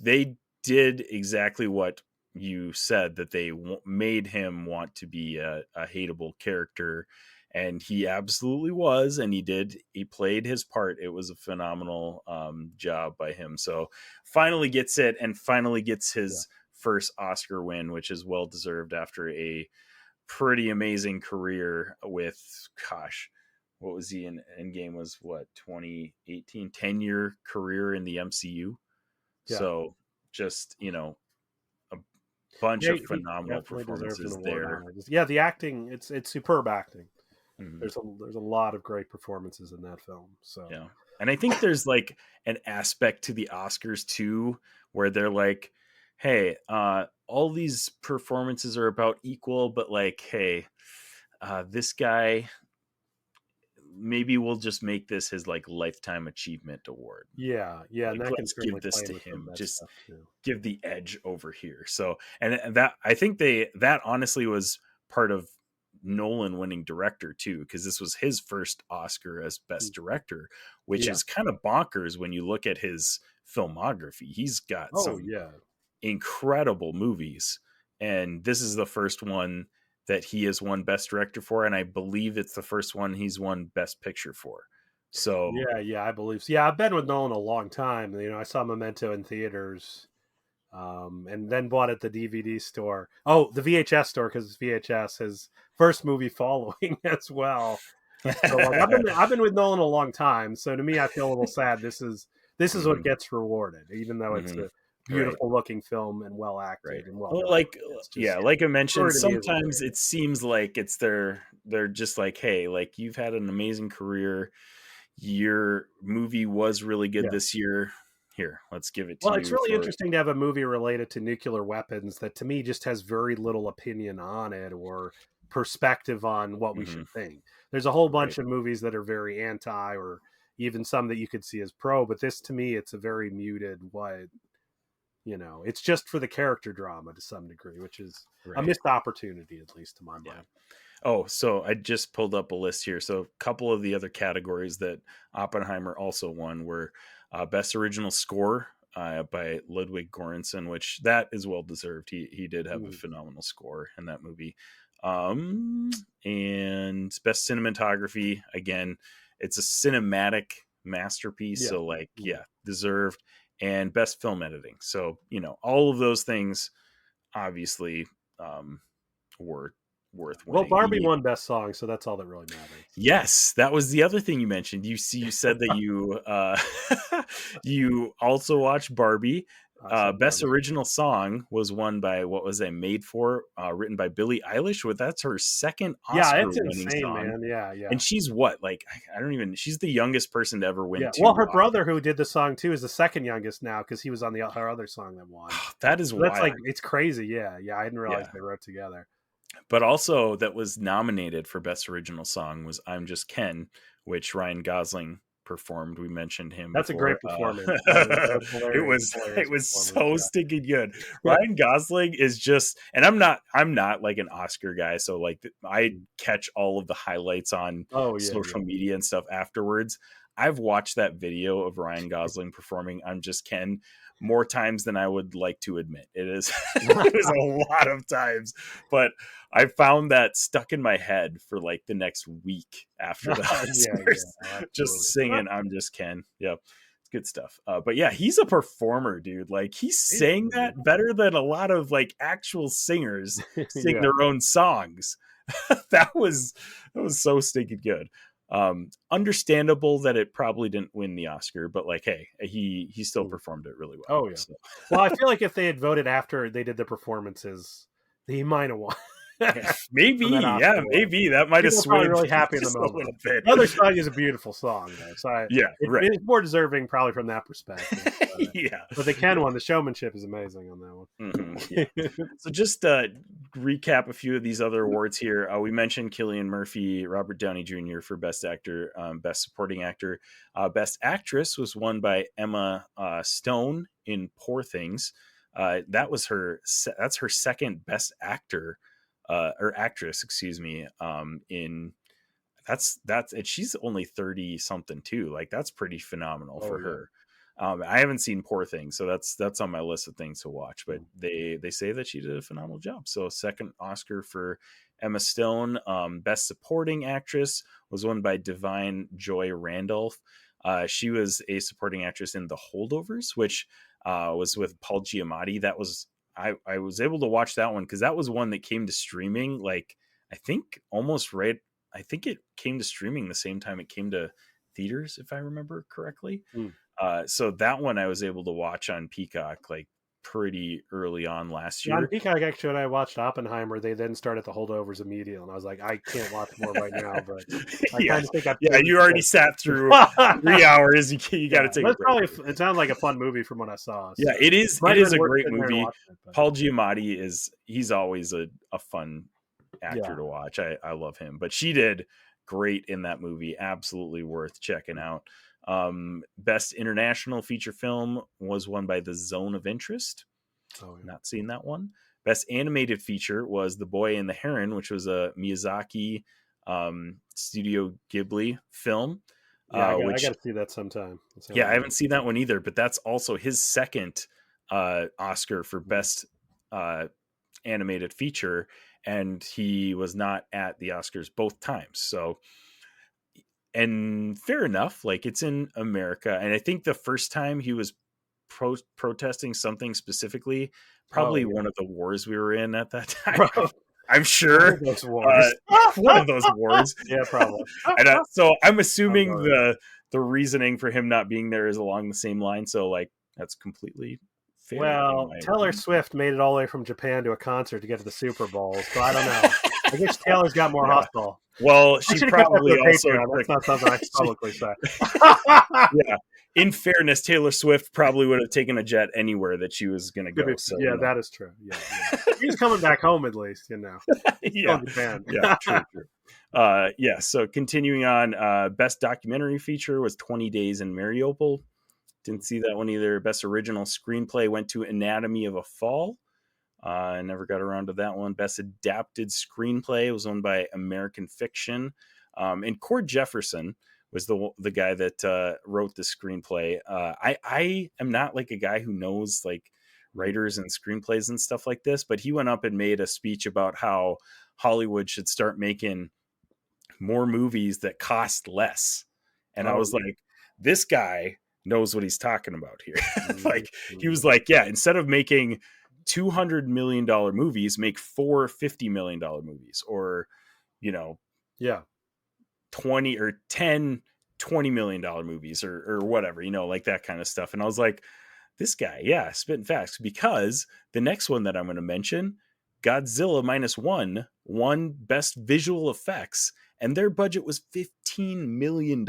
they did exactly what you said, that they made him want to be a hateable character, and he absolutely was, and he played his part. It was a phenomenal job by him. So finally gets it, and finally gets his first Oscar win, which is well deserved after a pretty amazing career with, what was he in Endgame? Was what, 2018, 10-year career in the MCU. So just a bunch of phenomenal performances there. Yeah, the acting, it's superb acting. There's a lot of great performances in that film. So yeah, and I think there's like an aspect to the Oscars too, where they're like, hey, all these performances are about equal, but like, hey, this guy, maybe we'll just make this his like lifetime achievement award. Yeah, like, and that let's give this to him. Just give the edge over here. So, and that, I think that honestly was part of Nolan winning director too, because this was his first Oscar as best director, which is kind of bonkers when you look at his filmography. He's got some incredible movies, and this is the first one that he has won best director for, and I believe it's the first one he's won best picture for. So yeah, I believe so. Yeah, I've been with Nolan a long time. I saw Memento in theaters, and then bought at the DVD store. Oh, the VHS store, because VHS, his first movie following as well. So like, I've been with Nolan a long time. So to me, I feel a little sad. This is what gets rewarded, even though it's a beautiful looking film and well acted and well done. Like I mentioned, sometimes it seems like they're just like, hey, like, you've had an amazing career, your movie was really good this year, here, let's give it to you. Well, it's really interesting to have a movie related to nuclear weapons that to me just has very little opinion on it or perspective on what we should think. There's a whole bunch of movies that are very anti, or even some that you could see as pro, but this, to me, it's a very muted it's just for the character drama to some degree, which is a missed opportunity, at least to my mind. Oh, so I just pulled up a list here. So a couple of the other categories that Oppenheimer also won were Best Original Score by Ludwig Göransson, which that is well deserved. He did have a phenomenal score in that movie. And Best Cinematography, again, it's a cinematic masterpiece. So like, deserved. And Best Film Editing. So, all of those things obviously were worth Well, winning. Barbie won Best Song, so that's all that really matters. Yes, that was the other thing you mentioned. You said that you you also watched Barbie. Best Original Song was won by what was it? Made For, written by Billie Eilish. That's her second Oscar-winning insane, song. man. Yeah. And she's what? Like, I don't even. She's the youngest person to ever win. Yeah. Two Well, her Oscars. brother, who did the song too, is the second youngest now because he was on her other song that won. That is wild. That's like, it's crazy. Yeah. I didn't realize they wrote together. But also, that was nominated for Best Original Song was "I'm Just Ken," which Ryan Gosling performed. We mentioned him. That's before. a great performance. It was so stinking good. Ryan Gosling is just, and I'm not like an Oscar guy, so like I catch all of the highlights on social media and stuff afterwards. I've watched that video of Ryan Gosling performing "I'm Just Ken" more times than I would like to admit. It is a lot of times, but I found that stuck in my head for like the next week after that. Just singing "I'm Just Ken." Yep. It's good stuff. But yeah, he's a performer, dude. Like he sang that better than a lot of like actual singers sing their own songs. that was so stinking good. Understandable that it probably didn't win the Oscar, but like, hey, he still performed it really well. Oh yeah. So. Well, I feel like if they had voted after they did the performances, he might have won. Maybe that might have swayed. Really happy in the moment. The other song is a beautiful song, though. So it's more deserving probably from that perspective. But the Ken one, the showmanship is amazing on that one. Mm-hmm, So just recap a few of these other awards here. We mentioned Cillian Murphy, Robert Downey Jr. for Best Actor, Best Supporting Actor. Best Actress was won by Emma Stone in Poor Things. That's her second Best Actor. Or actress, excuse me, in that's and she's only 30 something too. Like that's pretty phenomenal for her. I haven't seen Poor Things, so that's on my list of things to watch, but they say that she did a phenomenal job. So second Oscar for Emma Stone. Best Supporting Actress was won by Divine Joy Randolph. She was a supporting actress in The Holdovers, which was with Paul Giamatti. That was I was able to watch that one because that was one that came to streaming. Like I think it came to streaming the same time it came to theaters, if I remember correctly. So that one I was able to watch on Peacock like pretty early on last year. On Peacock, actually, when I watched Oppenheimer, they then started The Holdovers immediately, and I was like, I can't watch more right now. But I kind of think you already sat through 3 hours. You got to take. It sounds like a fun movie from what I saw. So. Yeah, it is. It is a great movie. Paul Giamatti he's always a fun actor to watch. I love him, but she did great in that movie. Absolutely worth checking out. Best International Feature Film was won by The Zone of Interest. Not seen that one. Best Animated Feature was The Boy and the Heron, which was a Miyazaki Studio Ghibli film. I got to see that sometime. I haven't seen that one either, but that's also his second Oscar for Best Animated Feature, and he was not at the Oscars both times. So, and fair enough, like it's in America, and I think the first time he was protesting something specifically, probably one of the wars we were in at that time. I'm sure one of those wars. One of those wars. Yeah, probably. And so I'm assuming the reasoning for him not being there is along the same line. So like that's completely fair. Well, Taylor Swift made it all the way from Japan to a concert to get to the Super Bowl, so I don't know. I guess Taylor's got more hustle. Well, she probably also. That's not something I can publicly say. Yeah. In fairness, Taylor Swift probably would have taken a jet anywhere that she was going to go. So, that is true. Yeah. He's coming back home at least, Yeah, true. So continuing on, Best Documentary Feature was 20 Days in Mariupol. Didn't see that one either. Best Original Screenplay went to Anatomy of a Fall. I never got around to that one. Best Adapted Screenplay was won by American Fiction. And Cord Jefferson was the guy that wrote the screenplay. I am not like a guy who knows like writers and screenplays and stuff like this, but he went up and made a speech about how Hollywood should start making more movies that cost less. And I was like, this guy knows what he's talking about here. Like he was like, instead of making $200 million movies make 4 $50 million movies, or, you know, yeah, 20 or 10 $20 million movies, or whatever, you know, like that kind of stuff. And I was like, this guy, yeah, spitting facts, because the next one that I'm going to mention, Godzilla Minus One, won Best Visual Effects, and their budget was $15 million.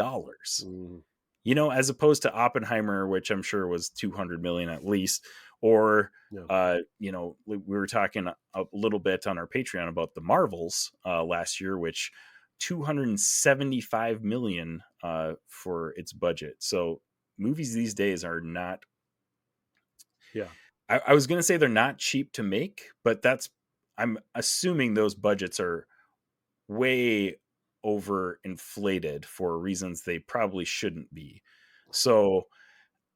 You know, as opposed to Oppenheimer, which I'm sure was 200 million at least, or you know, we were talking a little bit on our Patreon about the Marvels last year, which 275 million for its budget. So movies these days are not, I was going to say they're not cheap to make, but I'm assuming those budgets are way overinflated for reasons they probably shouldn't be. So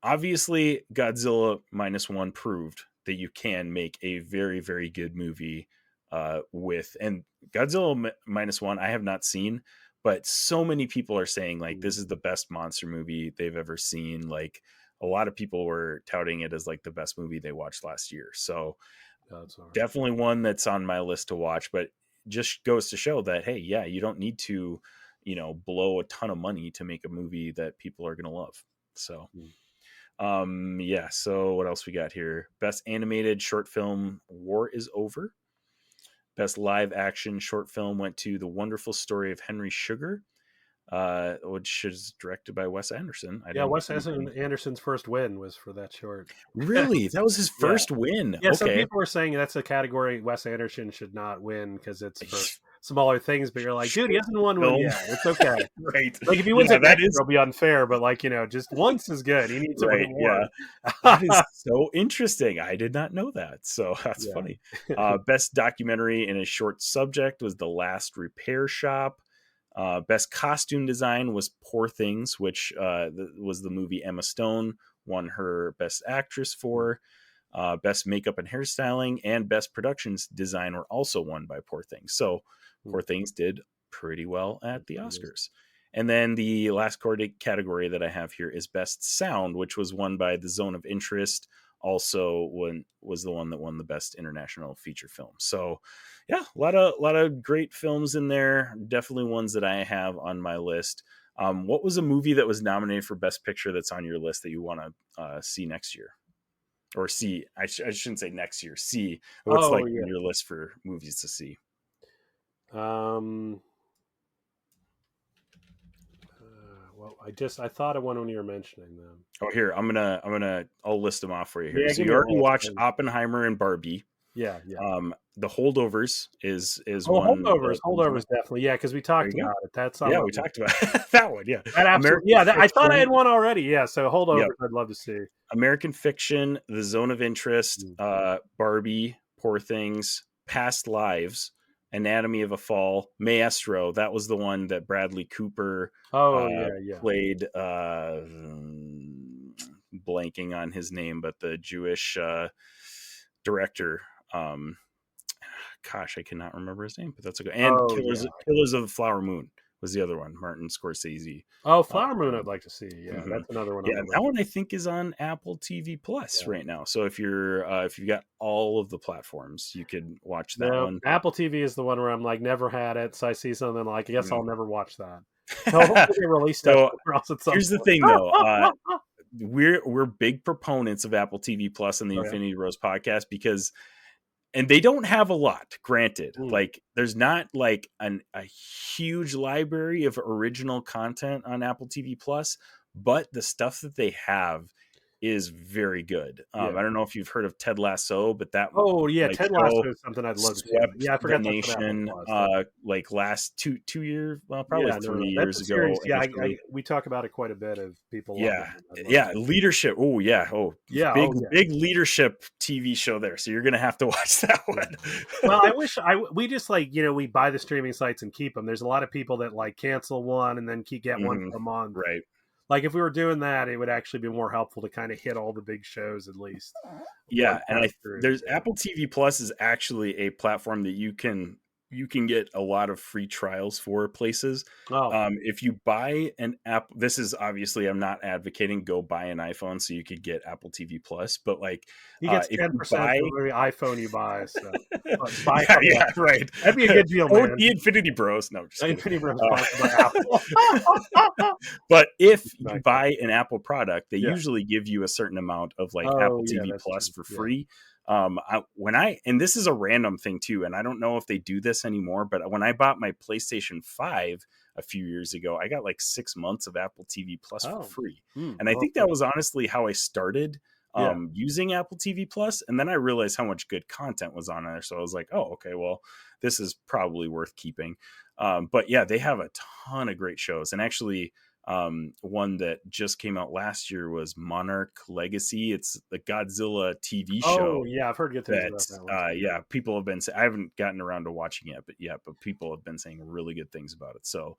obviously Godzilla Minus One proved that you can make a very, very good movie with, and Godzilla Minus One I have not seen, but so many people are saying like this is the best monster movie they've ever seen. Like a lot of people were touting it as like the best movie they watched last year. So definitely one that's on my list to watch, but just goes to show that, hey, yeah, you don't need to, you know, blow a ton of money to make a movie that people are going to love. So, yeah. So what else we got here? Best animated short film, War is Over. Best live action short film went to The Wonderful Story of Henry Sugar, which is directed by Wes Anderson. Wes Anderson's first win was for that short. Really? That was his first win? Yeah, okay. Some people were saying that's a category Wes Anderson should not win because it's for smaller things, but you're like, dude, he hasn't won one yet. It's okay. Right. Like if he wins it, it'll be unfair, but like, you know, just once is good. He needs to win more. That is so interesting. I did not know that. So that's funny. Best documentary in a short subject was The Last Repair Shop. Best costume design was Poor Things, which was the movie Emma Stone won her Best Actress for. Best makeup and hairstyling and best productions design were also won by Poor Things. So Poor Things did pretty well at the Oscars. And then the last category that I have here is best sound, which was won by The Zone of Interest. Also was the one that won the best international feature film. So yeah, a lot of great films in there. Definitely ones that I have on my list. What was a movie that was nominated for best picture that's on your list that you want to see next year? Or see, I shouldn't say next year. See what's on your list for movies to see. Well, I thought of one when you were mentioning them. Oh, here I'll list them off for you here. So you already watched Oppenheimer and Barbie. Yeah. The Holdovers is one. Holdovers definitely, because we talked about it. That's we talked about that one. Yeah, that absolutely. I thought I had one already. Yeah, so Holdovers, I'd love to see. American Fiction, The Zone of Interest, Barbie, Poor Things, Past Lives, Anatomy of a Fall, Maestro. That was the one that Bradley Cooper played. Blanking on his name, but the Jewish director. Gosh, I cannot remember his name, but that's okay. And Killers of the Flower Moon was the other one, Martin Scorsese. Oh, Flower Moon, I'd like to see. Yeah, that's another one. Yeah, that one I think is on Apple TV Plus right now. So if you've got all of the platforms, you could watch that one. Apple TV is the one where I'm like, never had it, so I see something like, I guess I'll never watch that. So hopefully they release stuff. Here's the thing, though. We're big proponents of Apple TV Plus and the Infinity Rose podcast because. And they don't have a lot, granted. Like, there's not like a huge library of original content on Apple TV Plus, but the stuff that they have is very good. I don't know if you've heard of Ted Lasso, but that Ted Lasso is something I'd love to see. Yeah, I forgot the nation. Like last 2 years, well, probably 3 years ago. We talk about it quite a bit. Of people. Leadership. Big leadership TV show there. So you're gonna have to watch that one. Well, we just we buy the streaming sites and keep them. There's a lot of people that like cancel one and then get one per month. Right. Like if we were doing that, it would actually be more helpful to kind of hit all the big shows at least. Yeah, and there's Apple TV Plus is actually a platform that you can you can get a lot of free trials for places. Oh, If you buy an app, this is obviously, I'm not advocating go buy an iPhone so you could get Apple TV Plus, but like he gets if 10% you for buy, every iPhone you buy. So buy, yeah, right. that'd be a good deal, Oh, man. the Infinity Bros. No, just kidding. Infinity Bros sponsored by Apple. But if you Nice. buy an Apple product, they Yeah. usually give you a certain amount of like Oh, Apple yeah, TV that's Plus true. for Yeah. free. And this is a random thing too, and I don't know if they do this anymore, but when I bought my PlayStation 5 a few years ago, I got like 6 months of Apple TV Plus for Oh. free. Hmm. And I Well, think that was honestly how I started Yeah. using Apple TV Plus. And then I realized how much good content was on there. So I was like, oh, okay, well, this is probably worth keeping. But yeah, they have a ton of great shows. And actually, one that just came out last year was Monarch Legacy. It's the Godzilla TV show Oh, yeah, I've heard good things that, about that one. yeah, people have been I haven't gotten around to watching it, but people have been saying really good things about it. So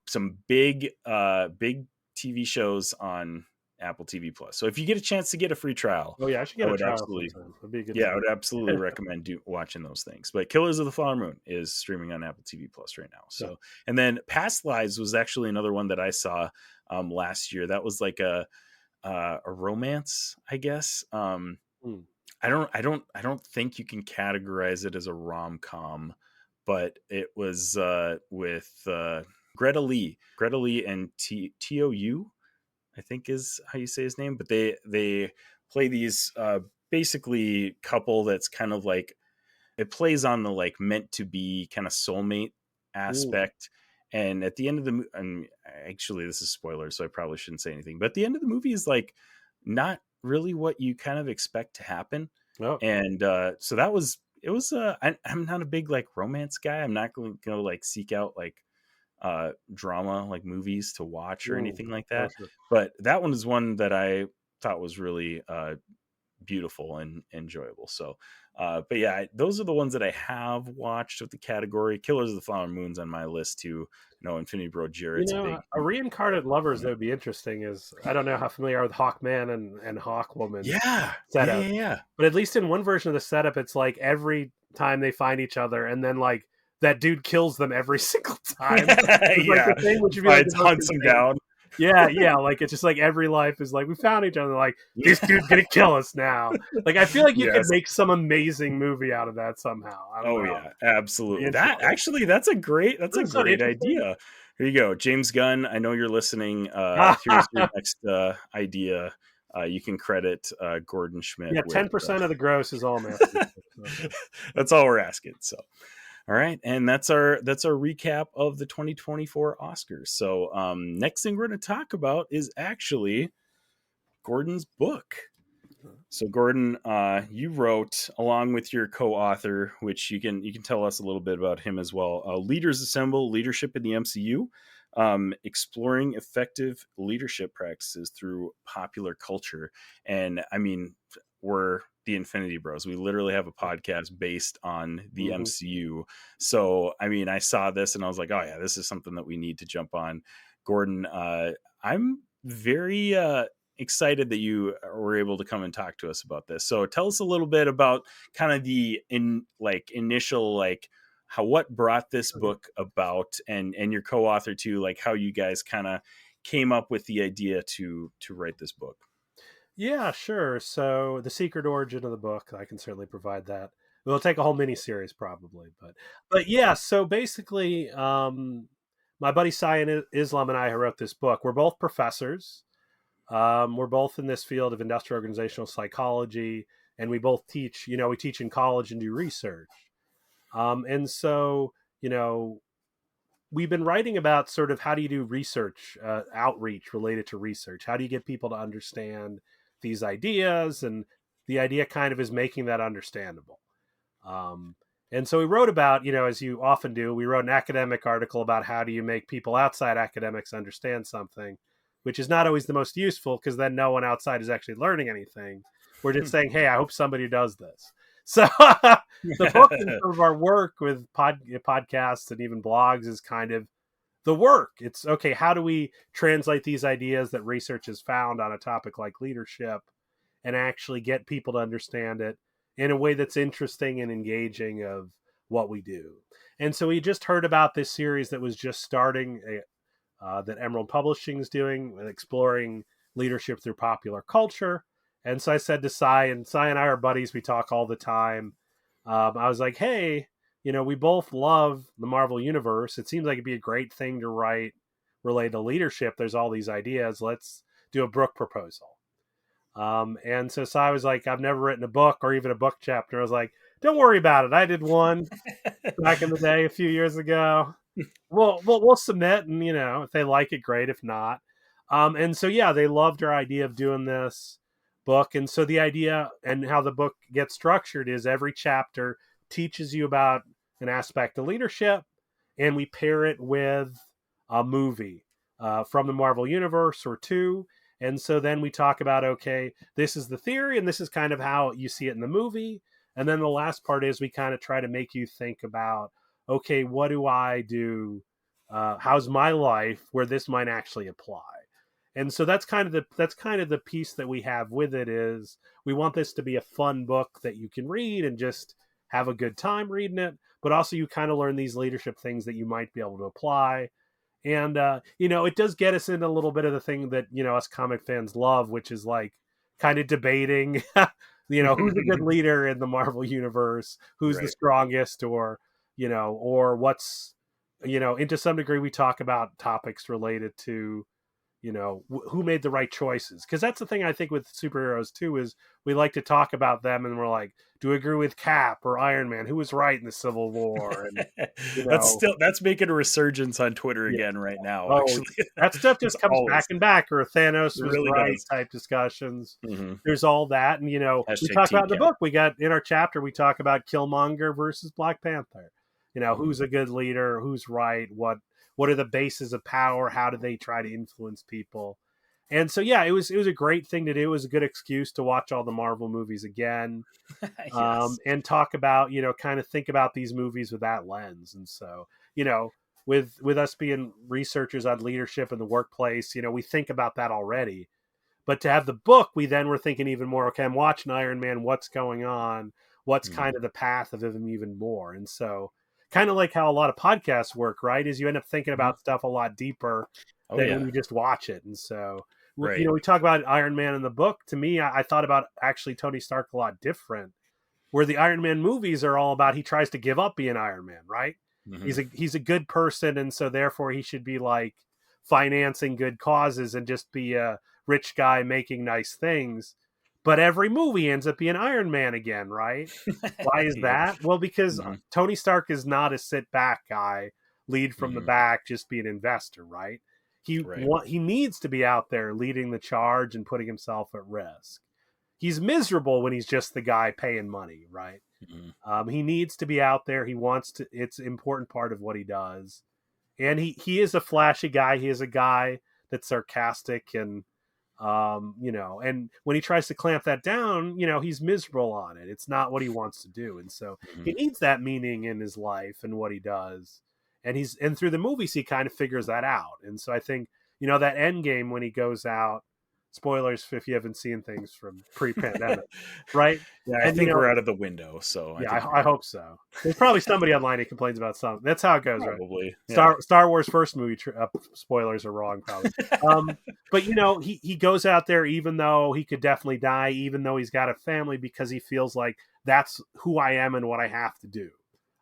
some big TV shows on Apple TV Plus. So if you get a chance to get a free trial, Oh, yeah, I should I get a would trial absolutely, sometime. That'd be a good yeah, I time. would absolutely recommend watching those things. But Killers of the Flower Moon is streaming on Apple TV Plus right now. So, and then Past Lives was actually another one that I saw last year. That was like a romance, I guess. Hmm. I don't think you can categorize it as a rom-com, but it was with Greta Lee and Tou, I think is how you say his name. But they play these basically couple that's kind of like, it plays on the like meant to be kind of soulmate aspect. And at the end of the and actually this is spoilers, so I probably shouldn't say anything, but at the end of the movie is like not really what you kind of expect to happen. Oh. And so that was, it was I'm not a big like romance guy. I'm not going to go like seek out like drama like movies to watch or anything like that. Sure. But that one is one that I thought was really beautiful and enjoyable. So but yeah, those are the ones that I have watched of the category. Killers of the Flower Moon's on my list too. Infinity Bro Jarrett's a big a reincarnate lovers that would be interesting is, I don't know how familiar you are with Hawkman and Hawkwoman. Setup. Yeah. But at least in one version of the setup, it's like every time they find each other, and then like that dude kills them every single time. It's yeah, like the thing which would be like hunts them down. Yeah, like it's just like every life is like, we found each other, like this dude's gonna kill us now. Like I feel like you could make some amazing movie out of that somehow. I don't know. Yeah, absolutely. That's a great idea. Here you go, James Gunn. I know you're listening. Here's your next idea. You can credit Gordon Schmidt. Yeah, 10% of the gross is all man. That's all we're asking. So. All right, and that's our recap of the 2024 Oscars. So next thing we're going to talk about is actually Gordon's book. So Gordon, you wrote along with your co-author, which you can tell us a little bit about him as well. Leaders Assemble: Leadership in the MCU, exploring effective leadership practices through popular culture. And I mean, we're the Infinity Bros. We literally have a podcast based on the MCU. So, I mean, I saw this and I was like, oh yeah, this is something that we need to jump on. Gordon, I'm very excited that you were able to come and talk to us about this. So tell us a little bit about kind of the initial, what brought this book about, and your co-author too, like how you guys kind of came up with the idea to write this book. Yeah, sure. So the secret origin of the book, I can certainly provide that. It'll take a whole mini series probably, but yeah. So basically, my buddy Cyan Islam and I, who wrote this book, we're both professors. We're both in this field of industrial organizational psychology, and we both teach. We teach in college and do research. And so, we've been writing about sort of how do you do research, outreach related to research. How do you get people to understand these ideas? And the idea kind of is making that understandable. And so we wrote about, as you often do, we wrote an academic article about how do you make people outside academics understand something, which is not always the most useful because then no one outside is actually learning anything. We're just saying, hey, I hope somebody does this. So the book and some of our work with podcasts and even blogs is kind of the work. It's okay, how do we translate these ideas that research has found on a topic like leadership and actually get people to understand it in a way that's interesting and engaging, of what we do. And so we just heard about this series that was just starting, that Emerald Publishing is doing, exploring leadership through popular culture. And so I said to Cy, and Cy and I are buddies. We talk all the time. I was like, hey, we both love the Marvel Universe. It seems like it'd be a great thing to write related to leadership. There's all these ideas. Let's do a book proposal. And so Cy was like, I've never written a book or even a book chapter. I was like, don't worry about it. I did one back in the day, a few years ago. We'll submit, and if they like it, great. If not, and so yeah, they loved our idea of doing this book. And so the idea and how the book gets structured is every chapter teaches you about an aspect of leadership, and we pair it with a movie from the Marvel Universe or two. And so then we talk about, okay, this is the theory, and this is kind of how you see it in the movie. And then the last part is we kind of try to make you think about, okay, what do I do? How's my life where this might actually apply? And so that's kind of the piece that we have with it is we want this to be a fun book that you can read and just have a good time reading it, but also you kind of learn these leadership things that you might be able to apply. And, it does get us into a little bit of the thing that, us comic fans love, which is like kind of debating, who's a good leader in the Marvel Universe, who's the strongest, or what's, and to some degree we talk about topics related to, who made the right choices. Because that's the thing I think with superheroes too, is we like to talk about them and we're like, do we agree with Cap or Iron Man? Who was right in the Civil War? And that's making a resurgence on Twitter again right now. Oh, actually, that stuff just comes back and back. Or Thanos was really right does. type discussions. Mm-hmm. There's all that, and we talk about in the book. We got in our chapter. We talk about Killmonger versus Black Panther. Who's a good leader? Who's right? What are the bases of power? How do they try to influence people? And so, yeah, it was a great thing to do. It was a good excuse to watch all the Marvel movies again, Yes. and talk about, kind of think about these movies with that lens. And so, with us being researchers on leadership in the workplace, we think about that already. But to have the book, we then were thinking even more, okay, I'm watching Iron Man. What's going on? What's kind of the path of him even more? And so kind of like how a lot of podcasts work, right? Is you end up thinking about stuff a lot deeper than when you just watch it. And so, we talk about Iron Man in the book. To me, I thought about actually Tony Stark a lot different, where the Iron Man movies are all about he tries to give up being Iron Man, right? Mm-hmm. He's a good person, and so therefore he should be like financing good causes and just be a rich guy making nice things. But every movie ends up being Iron Man again, right? Why is that? Well, because Tony Stark is not a sit back guy, lead from the back, just be an investor, right? He needs to be out there leading the charge and putting himself at risk. He's miserable when he's just the guy paying money, right? He needs to be out there. He wants to. It's an important part of what he does. And he is a flashy guy. He is a guy that's sarcastic and, and when he tries to clamp that down, he's miserable on it. It's not what he wants to do. And so he needs that meaning in his life and what he does. And through the movies, he kind of figures that out. And so I think, that end game when he goes out, spoilers if you haven't seen things from pre-pandemic, right? Yeah, I think we're out of the window. So I hope so. There's probably somebody online who complains about something. That's how it goes, probably. Right? Yeah. Star Wars first movie spoilers are wrong, probably. But he goes out there even though he could definitely die, even though he's got a family, because he feels like that's who I am and what I have to do.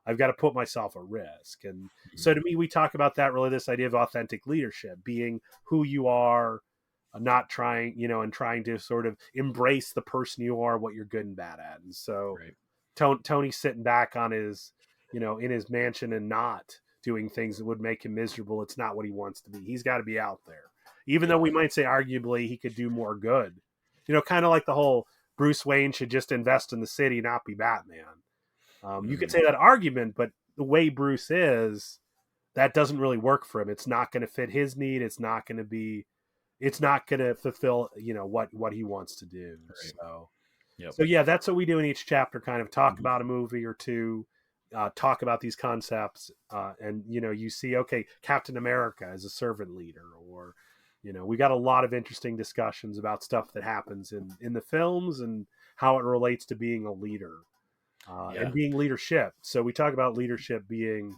I've got to put myself at risk. And so to me, we talk about that really, this idea of authentic leadership, being who you are, not trying, and trying to sort of embrace the person you are, what you're good and bad at. And so Tony's sitting back on his, in his mansion and not doing things that would make him miserable. It's not what he wants to be. He's got to be out there, even though we might say arguably he could do more good, kind of like the whole Bruce Wayne should just invest in the city, not be Batman. You could say that argument, but the way Bruce is, that doesn't really work for him. It's not going to fit his need. It's not going to fulfill, what he wants to do. Right. So yeah, that's what we do in each chapter, kind of talk about a movie or two, talk about these concepts. And, you see, okay, Captain America as a servant leader, or, we got a lot of interesting discussions about stuff that happens in the films and how it relates to being a leader. and being leadership. So we talk about leadership being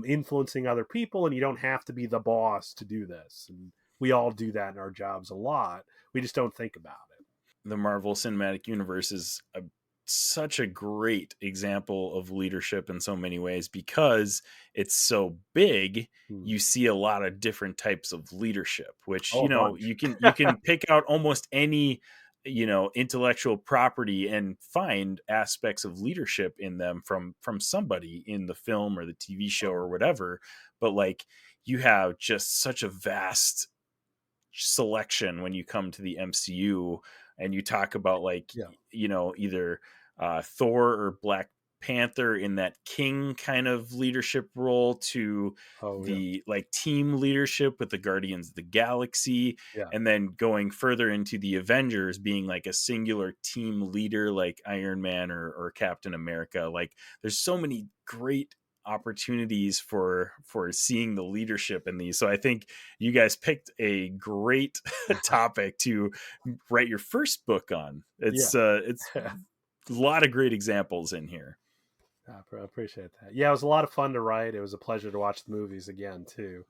influencing other people, and you don't have to be the boss to do this. And we all do that in our jobs a lot. We just don't think about it. The Marvel Cinematic Universe is such a great example of leadership in so many ways because it's so big. You see a lot of different types of leadership, which you can pick out almost any intellectual property and find aspects of leadership in them from somebody in the film or the TV show or whatever. But like, you have just such a vast selection when you come to the MCU, and you talk about like either Thor or Black Panther in that king kind of leadership role to like team leadership with the Guardians of the Galaxy, and then going further into the Avengers being like a singular team leader like Iron Man or Captain America. Like, there's so many great opportunities for seeing the leadership in these. So I think you guys picked a great topic to write your first book on. It's a lot of great examples in here. I appreciate that. Yeah, it was a lot of fun to write. It was a pleasure to watch the movies again too.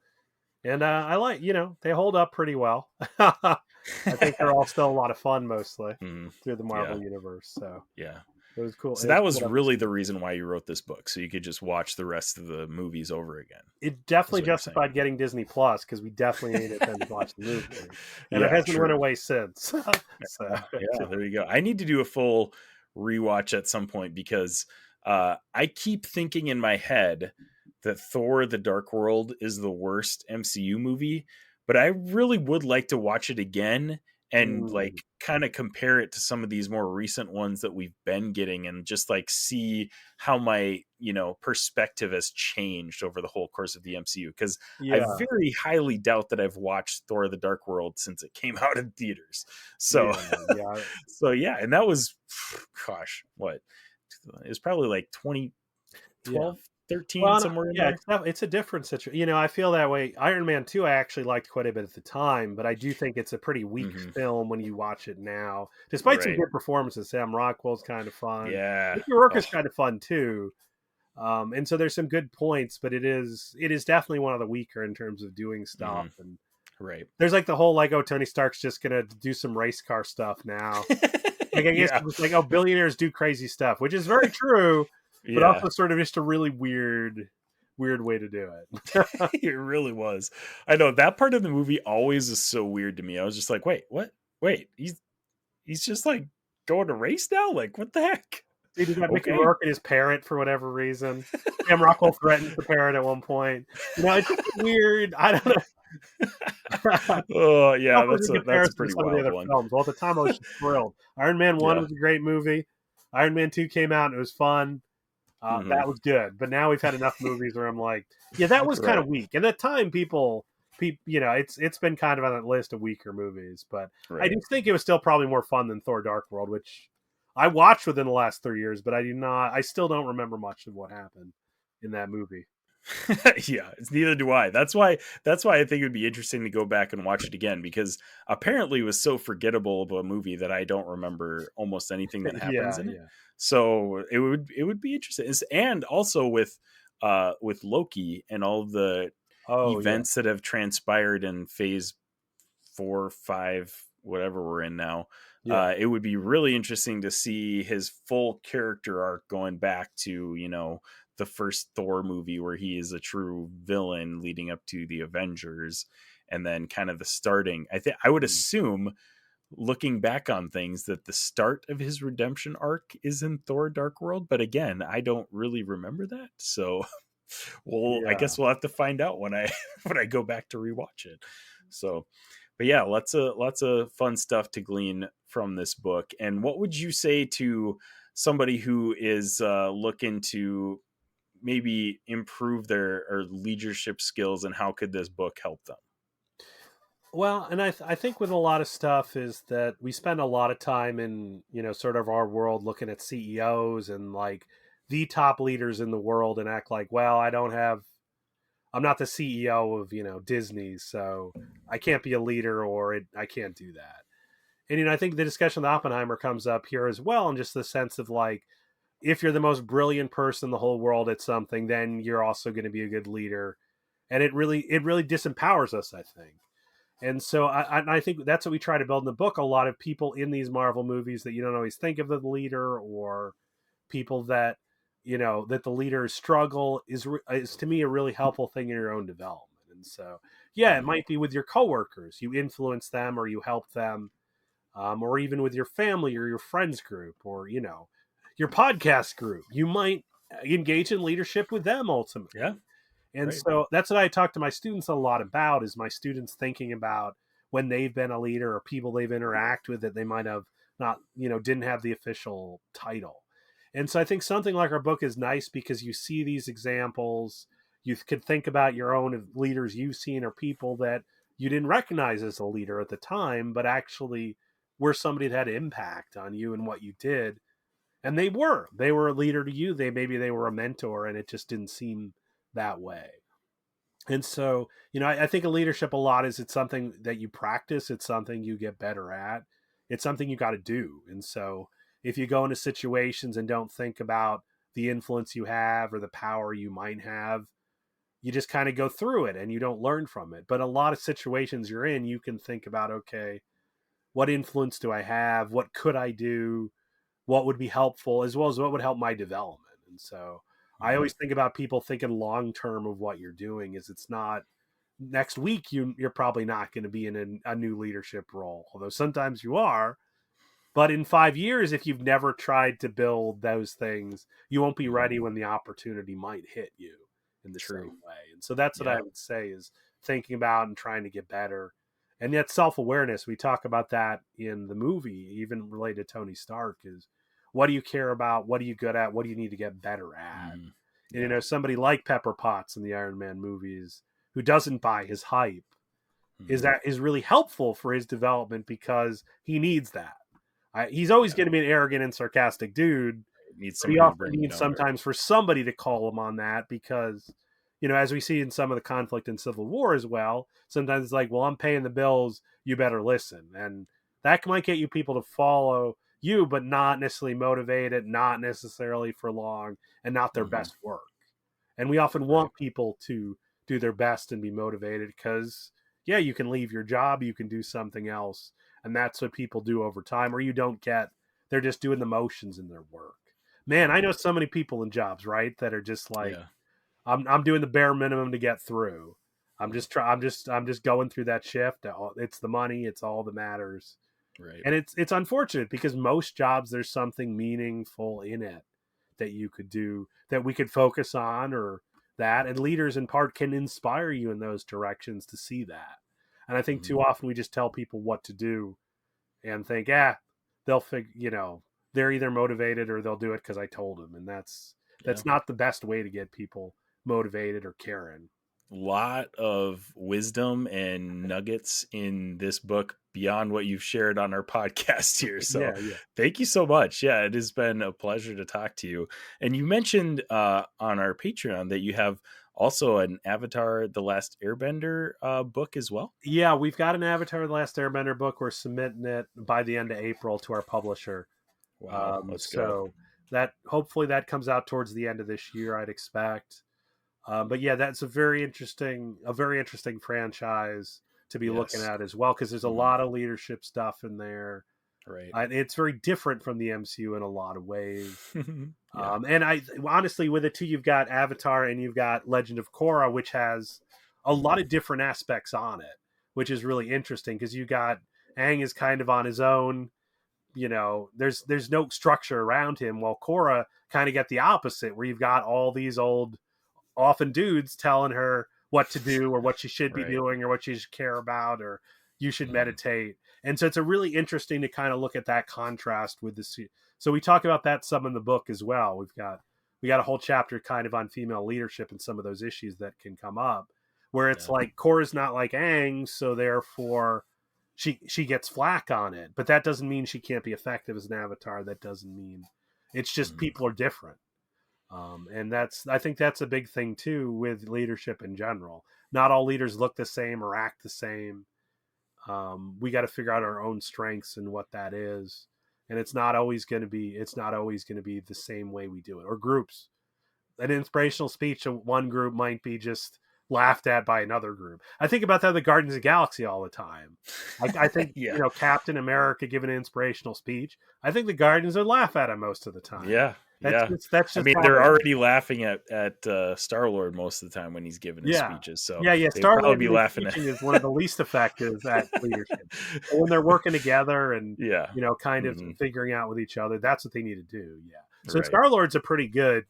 And I like, they hold up pretty well. I think they're all still a lot of fun mostly through the Marvel universe. So it was cool. So that was really the reason why you wrote this book, so you could just watch the rest of the movies over again. It definitely justified getting Disney Plus, because we definitely needed them to watch the movie, and it hasn't went away since. So there you go. I need to do a full rewatch at some point, because I keep thinking in my head that Thor: The Dark World is the worst MCU movie, but I really would like to watch it again and like kind of compare it to some of these more recent ones that we've been getting, and just like see how my perspective has changed over the whole course of the MCU, because I very highly doubt that I've watched Thor: The Dark World since it came out in theaters. So and that was, gosh, what, it was probably like 2012 13, somewhere in there. It's a different situation. I feel that way. Iron Man 2 I actually liked quite a bit at the time, but I do think it's a pretty weak film when you watch it now, despite some good performances. Sam Rockwell's kind of fun. Mickey Rourke's kind of fun too. And so there's some good points, but it is definitely one of the weaker in terms of doing stuff. And there's like the whole like, oh, Tony Stark's just gonna do some race car stuff now. Like, I guess it's like, oh, billionaires do crazy stuff, which is very true. But also sort of just a really weird way to do it. It really was. I know that part of the movie always is so weird to me. I was just like, wait, what? Wait, he's just like going to race now? Like, what the heck? Dude, he got Mickey Rourke and his parrot for whatever reason. Sam Rockwell threatens the parrot at one point. It's just weird. I don't know. Oh yeah, that's a pretty wild one. Films. Well, at the time I was just thrilled. Iron Man 1 was a great movie. Iron Man 2 came out and it was fun. That was good, but now we've had enough movies where I'm like, that was kind of weak. And at the time, people, it's been kind of on that list of weaker movies. But I do think it was still probably more fun than Thor: Dark World, which I watched within the last 3 years, but I still don't remember much of what happened in that movie. Neither do I. That's why I think it would be interesting to go back and watch it again, because apparently it was so forgettable of a movie that I don't remember almost anything that happens in it. So it would be interesting. And also with Loki and all the events that have transpired in phase 4, 5, whatever we're in now. It would be really interesting to see his full character arc going back to, the first Thor movie, where he is a true villain leading up to the Avengers, and then kind of the starting. I would assume, looking back on things, that the start of his redemption arc is in Thor: Dark World, but again, I don't really remember that. So I guess we'll have to find out when I go back to rewatch it. So, but yeah, lots of fun stuff to glean from this book. And what would you say to somebody who is looking to maybe improve their leadership skills, and how could this book help them? Well, and I think with a lot of stuff is that we spend a lot of time in, sort of our world looking at CEOs and like the top leaders in the world, and act like, well, I'm not the CEO of, Disney, so I can't be a leader, or I can't do that. And, I think the discussion with Oppenheimer comes up here as well, in just the sense of like, if you're the most brilliant person in the whole world at something, then you're also going to be a good leader. And it really disempowers us, I think. And so I think that's what we try to build in the book. A lot of people in these Marvel movies that you don't always think of the leader, or people that, that the leaders struggle, is to me a really helpful thing in your own development. And so, yeah, it might be with your coworkers. You influence them or you help them, or even with your family or your friends group, or, your podcast group. You might engage in leadership with them ultimately. Yeah. And so that's what I talk to my students a lot about, is my students thinking about when they've been a leader or people they've interacted with that they might have not, didn't have the official title. And so I think something like our book is nice because you see these examples. You could think about your own leaders you've seen, or people that you didn't recognize as a leader at the time, but actually were somebody that had impact on you and what you did. And they were a leader to you. Maybe they were a mentor, and it just didn't seem that way. And so, I think of leadership a lot is it's something that you practice. It's something you get better at. It's something you got to do. And so if you go into situations and don't think about the influence you have or the power you might have, you just kind of go through it and you don't learn from it. But a lot of situations you're in, you can think about, okay, what influence do I have? What could I do? What would be helpful, as well as what would help my development? And so I always think about people thinking long term of what you're doing. Is it's not next week you're probably not going to be in a new leadership role, although sometimes you are. But in 5 years, if you've never tried to build those things, you won't be ready when the opportunity might hit you in the same way. And so that's what I would say, is thinking about and trying to get better. And yet self-awareness, we talk about that in the movie, even related to Tony Stark, is what do you care about? What are you good at? What do you need to get better at? And, somebody like Pepper Potts in the Iron Man movies, who doesn't buy his hype, is really helpful for his development, because he needs that. He's always going to be an arrogant and sarcastic dude. He often needs sometimes for somebody to call him on that, because, as we see in some of the conflict in Civil War as well, sometimes it's like, well, I'm paying the bills, you better listen. And that might get you people to follow you, but not necessarily motivated, not necessarily for long, and not their best work. And we often want people to do their best and be motivated, because, yeah, you can leave your job, you can do something else. And that's what people do over time, or they're just doing the motions in their work. Man, I know so many people in jobs, right, that are just like, I'm doing the bare minimum to get through. I'm just going through that shift. It's the money. It's all that matters. Right. And it's unfortunate, because most jobs, there's something meaningful in it that you could do, that we could focus on, or that, and leaders in part can inspire you in those directions to see that. And I think too often we just tell people what to do and think, they'll figure, they're either motivated or they'll do it because I told them. And that's not the best way to get people motivated or caring. Lot of wisdom and nuggets in this book beyond what you've shared on our podcast here. So thank you so much. Yeah, it has been a pleasure to talk to you. And you mentioned on our Patreon that you have also an Avatar The Last Airbender book as well. Yeah, we've got an Avatar The Last Airbender book. We're submitting it by the end of April to our publisher. Wow, let's go. So that hopefully that comes out towards the end of this year, I'd expect. But yeah, that's a very interesting franchise to be looking at as well, because there's a lot of leadership stuff in there. Right. It's very different from the MCU in a lot of ways. And I honestly, with it too, you've got Avatar and you've got Legend of Korra, which has a lot of different aspects on it, which is really interesting, because you got Aang is kind of on his own. There's no structure around him, while Korra kind of get the opposite, where you've got all these old, often dudes telling her what to do, or what she should be doing, or what she should care about, or you should meditate. And so it's a really interesting to kind of look at that contrast with this. So we talk about that some in the book as well. We got a whole chapter kind of on female leadership and some of those issues that can come up, where it's like Korra's not like Aang, so therefore she gets flack on it. But that doesn't mean she can't be effective as an avatar. That doesn't mean, it's just people are different. And I think that's a big thing too with leadership in general. Not all leaders look the same or act the same. We got to figure out our own strengths and what that is. and it's not always going to be the same way we do it. Or groups, an inspirational speech of one group might be just laughed at by another group. I think about that in the Guardians of the Galaxy all the time. I think Captain America giving an inspirational speech, I think the Guardians would laugh at him most of the time. That's just I mean, they're already laughing at Star-Lord most of the time when he's giving his speeches. So Star-Lord be laughing at is one of the least effective at leadership. But when they're working together and kind of figuring out with each other, that's what they need to do. So Star-Lord's a good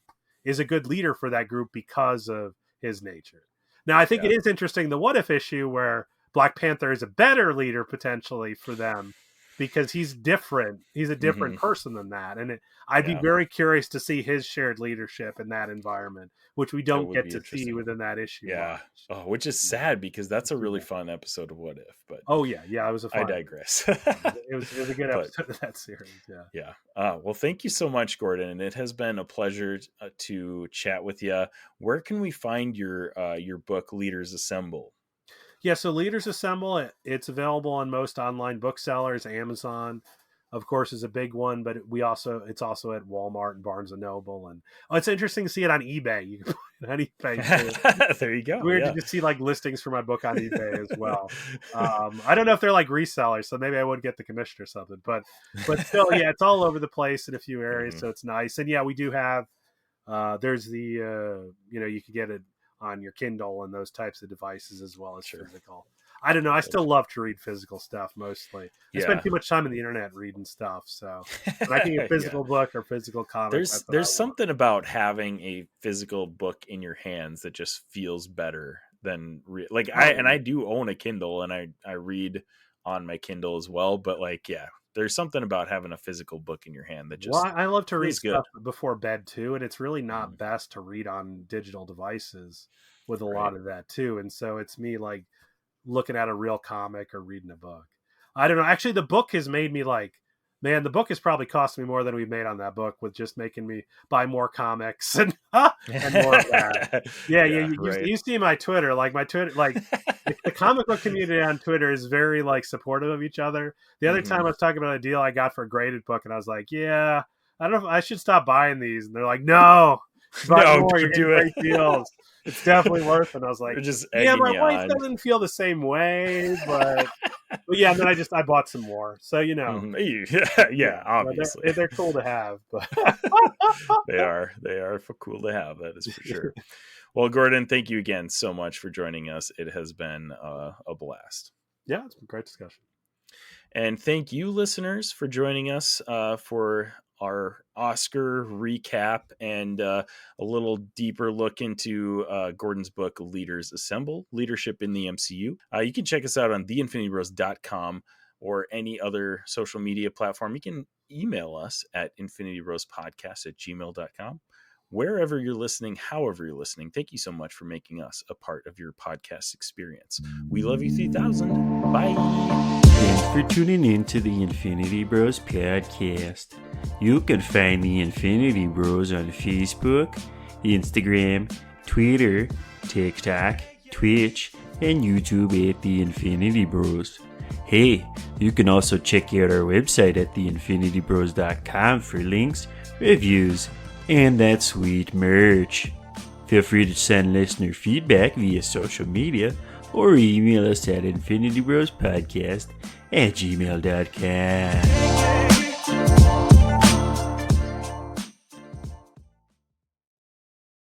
leader for that group because of his nature. Now, I think it is interesting, the What If issue where Black Panther is a better leader potentially for them because he's different. He's a different person than that. And I'd be very curious to see his shared leadership in that enviirment, which we don't get to see within that issue. Which is sad because that's a really fun episode of What If. But it was a fun. I digress. it was a good episode of that series. Well, thank you so much, Gordon, and it has been a pleasure to chat with you. Where can we find your book, Leaders Assemble? So Leaders Assemble, it's available on most online booksellers. Amazon, of course, is a big one, but it's also at Walmart and Barnes & Noble. And it's interesting to see it on eBay. You can find it on eBay. There you go. Weird to just see like listings for my book on eBay as well. I don't know if they're like resellers, so maybe I would get the commission or something. But still, it's all over the place in a few areas, so it's nice. And we do have there's the you can get it on your Kindle and those types of devices as well as physical. I don't know. I still love to read physical stuff mostly. I spend too much time on the internet reading stuff. So when I can get a physical book or physical comics. There's something about having a physical book in your hands that just feels better than I do own a Kindle and I read on my Kindle as well. But there's something about having a physical book in your hand that just I love to read stuff before bed too, and it's really not best to read on digital devices with a lot of that too. And so it's me like looking at a real comic or reading a book. I don't know. Actually, the book has made me the book has probably cost me more than we've made on that book with just making me buy more comics and more of that. You see my Twitter, the comic book community on Twitter is very supportive of each other. The other time I was talking about a deal I got for a graded book and I was like, I don't know if I should stop buying these. And they're like, no, don't do it. Great deals. It's definitely worth it. And I was like, my wife doesn't feel the same way, but and then I bought some more. So, obviously. They're cool to have. But They are cool to have. That is for sure. Well, Gordon, thank you again so much for joining us. It has been a blast. Yeah, it's been a great discussion. And thank you, listeners, for joining us for our Oscar recap and a little deeper look into Gordon's book, Leaders Assemble, Leadership in the MCU. You can check us out on theinfinitybros.com or any other social media platform. You can email us at infinitybrospodcast@gmail.com. Wherever you're listening, however you're listening, thank you so much for making us a part of your podcast experience. We love you 3000. Bye. Thanks for tuning in to the Infinity Bros podcast. You can find the Infinity Bros on Facebook, Instagram, Twitter, TikTok, Twitch, and YouTube at the Infinity Bros. Hey, you can also check out our website at theinfinitybros.com for links, reviews, and that sweet merch. Feel free to send listener feedback via social media or email us at infinitybrospodcast@gmail.com.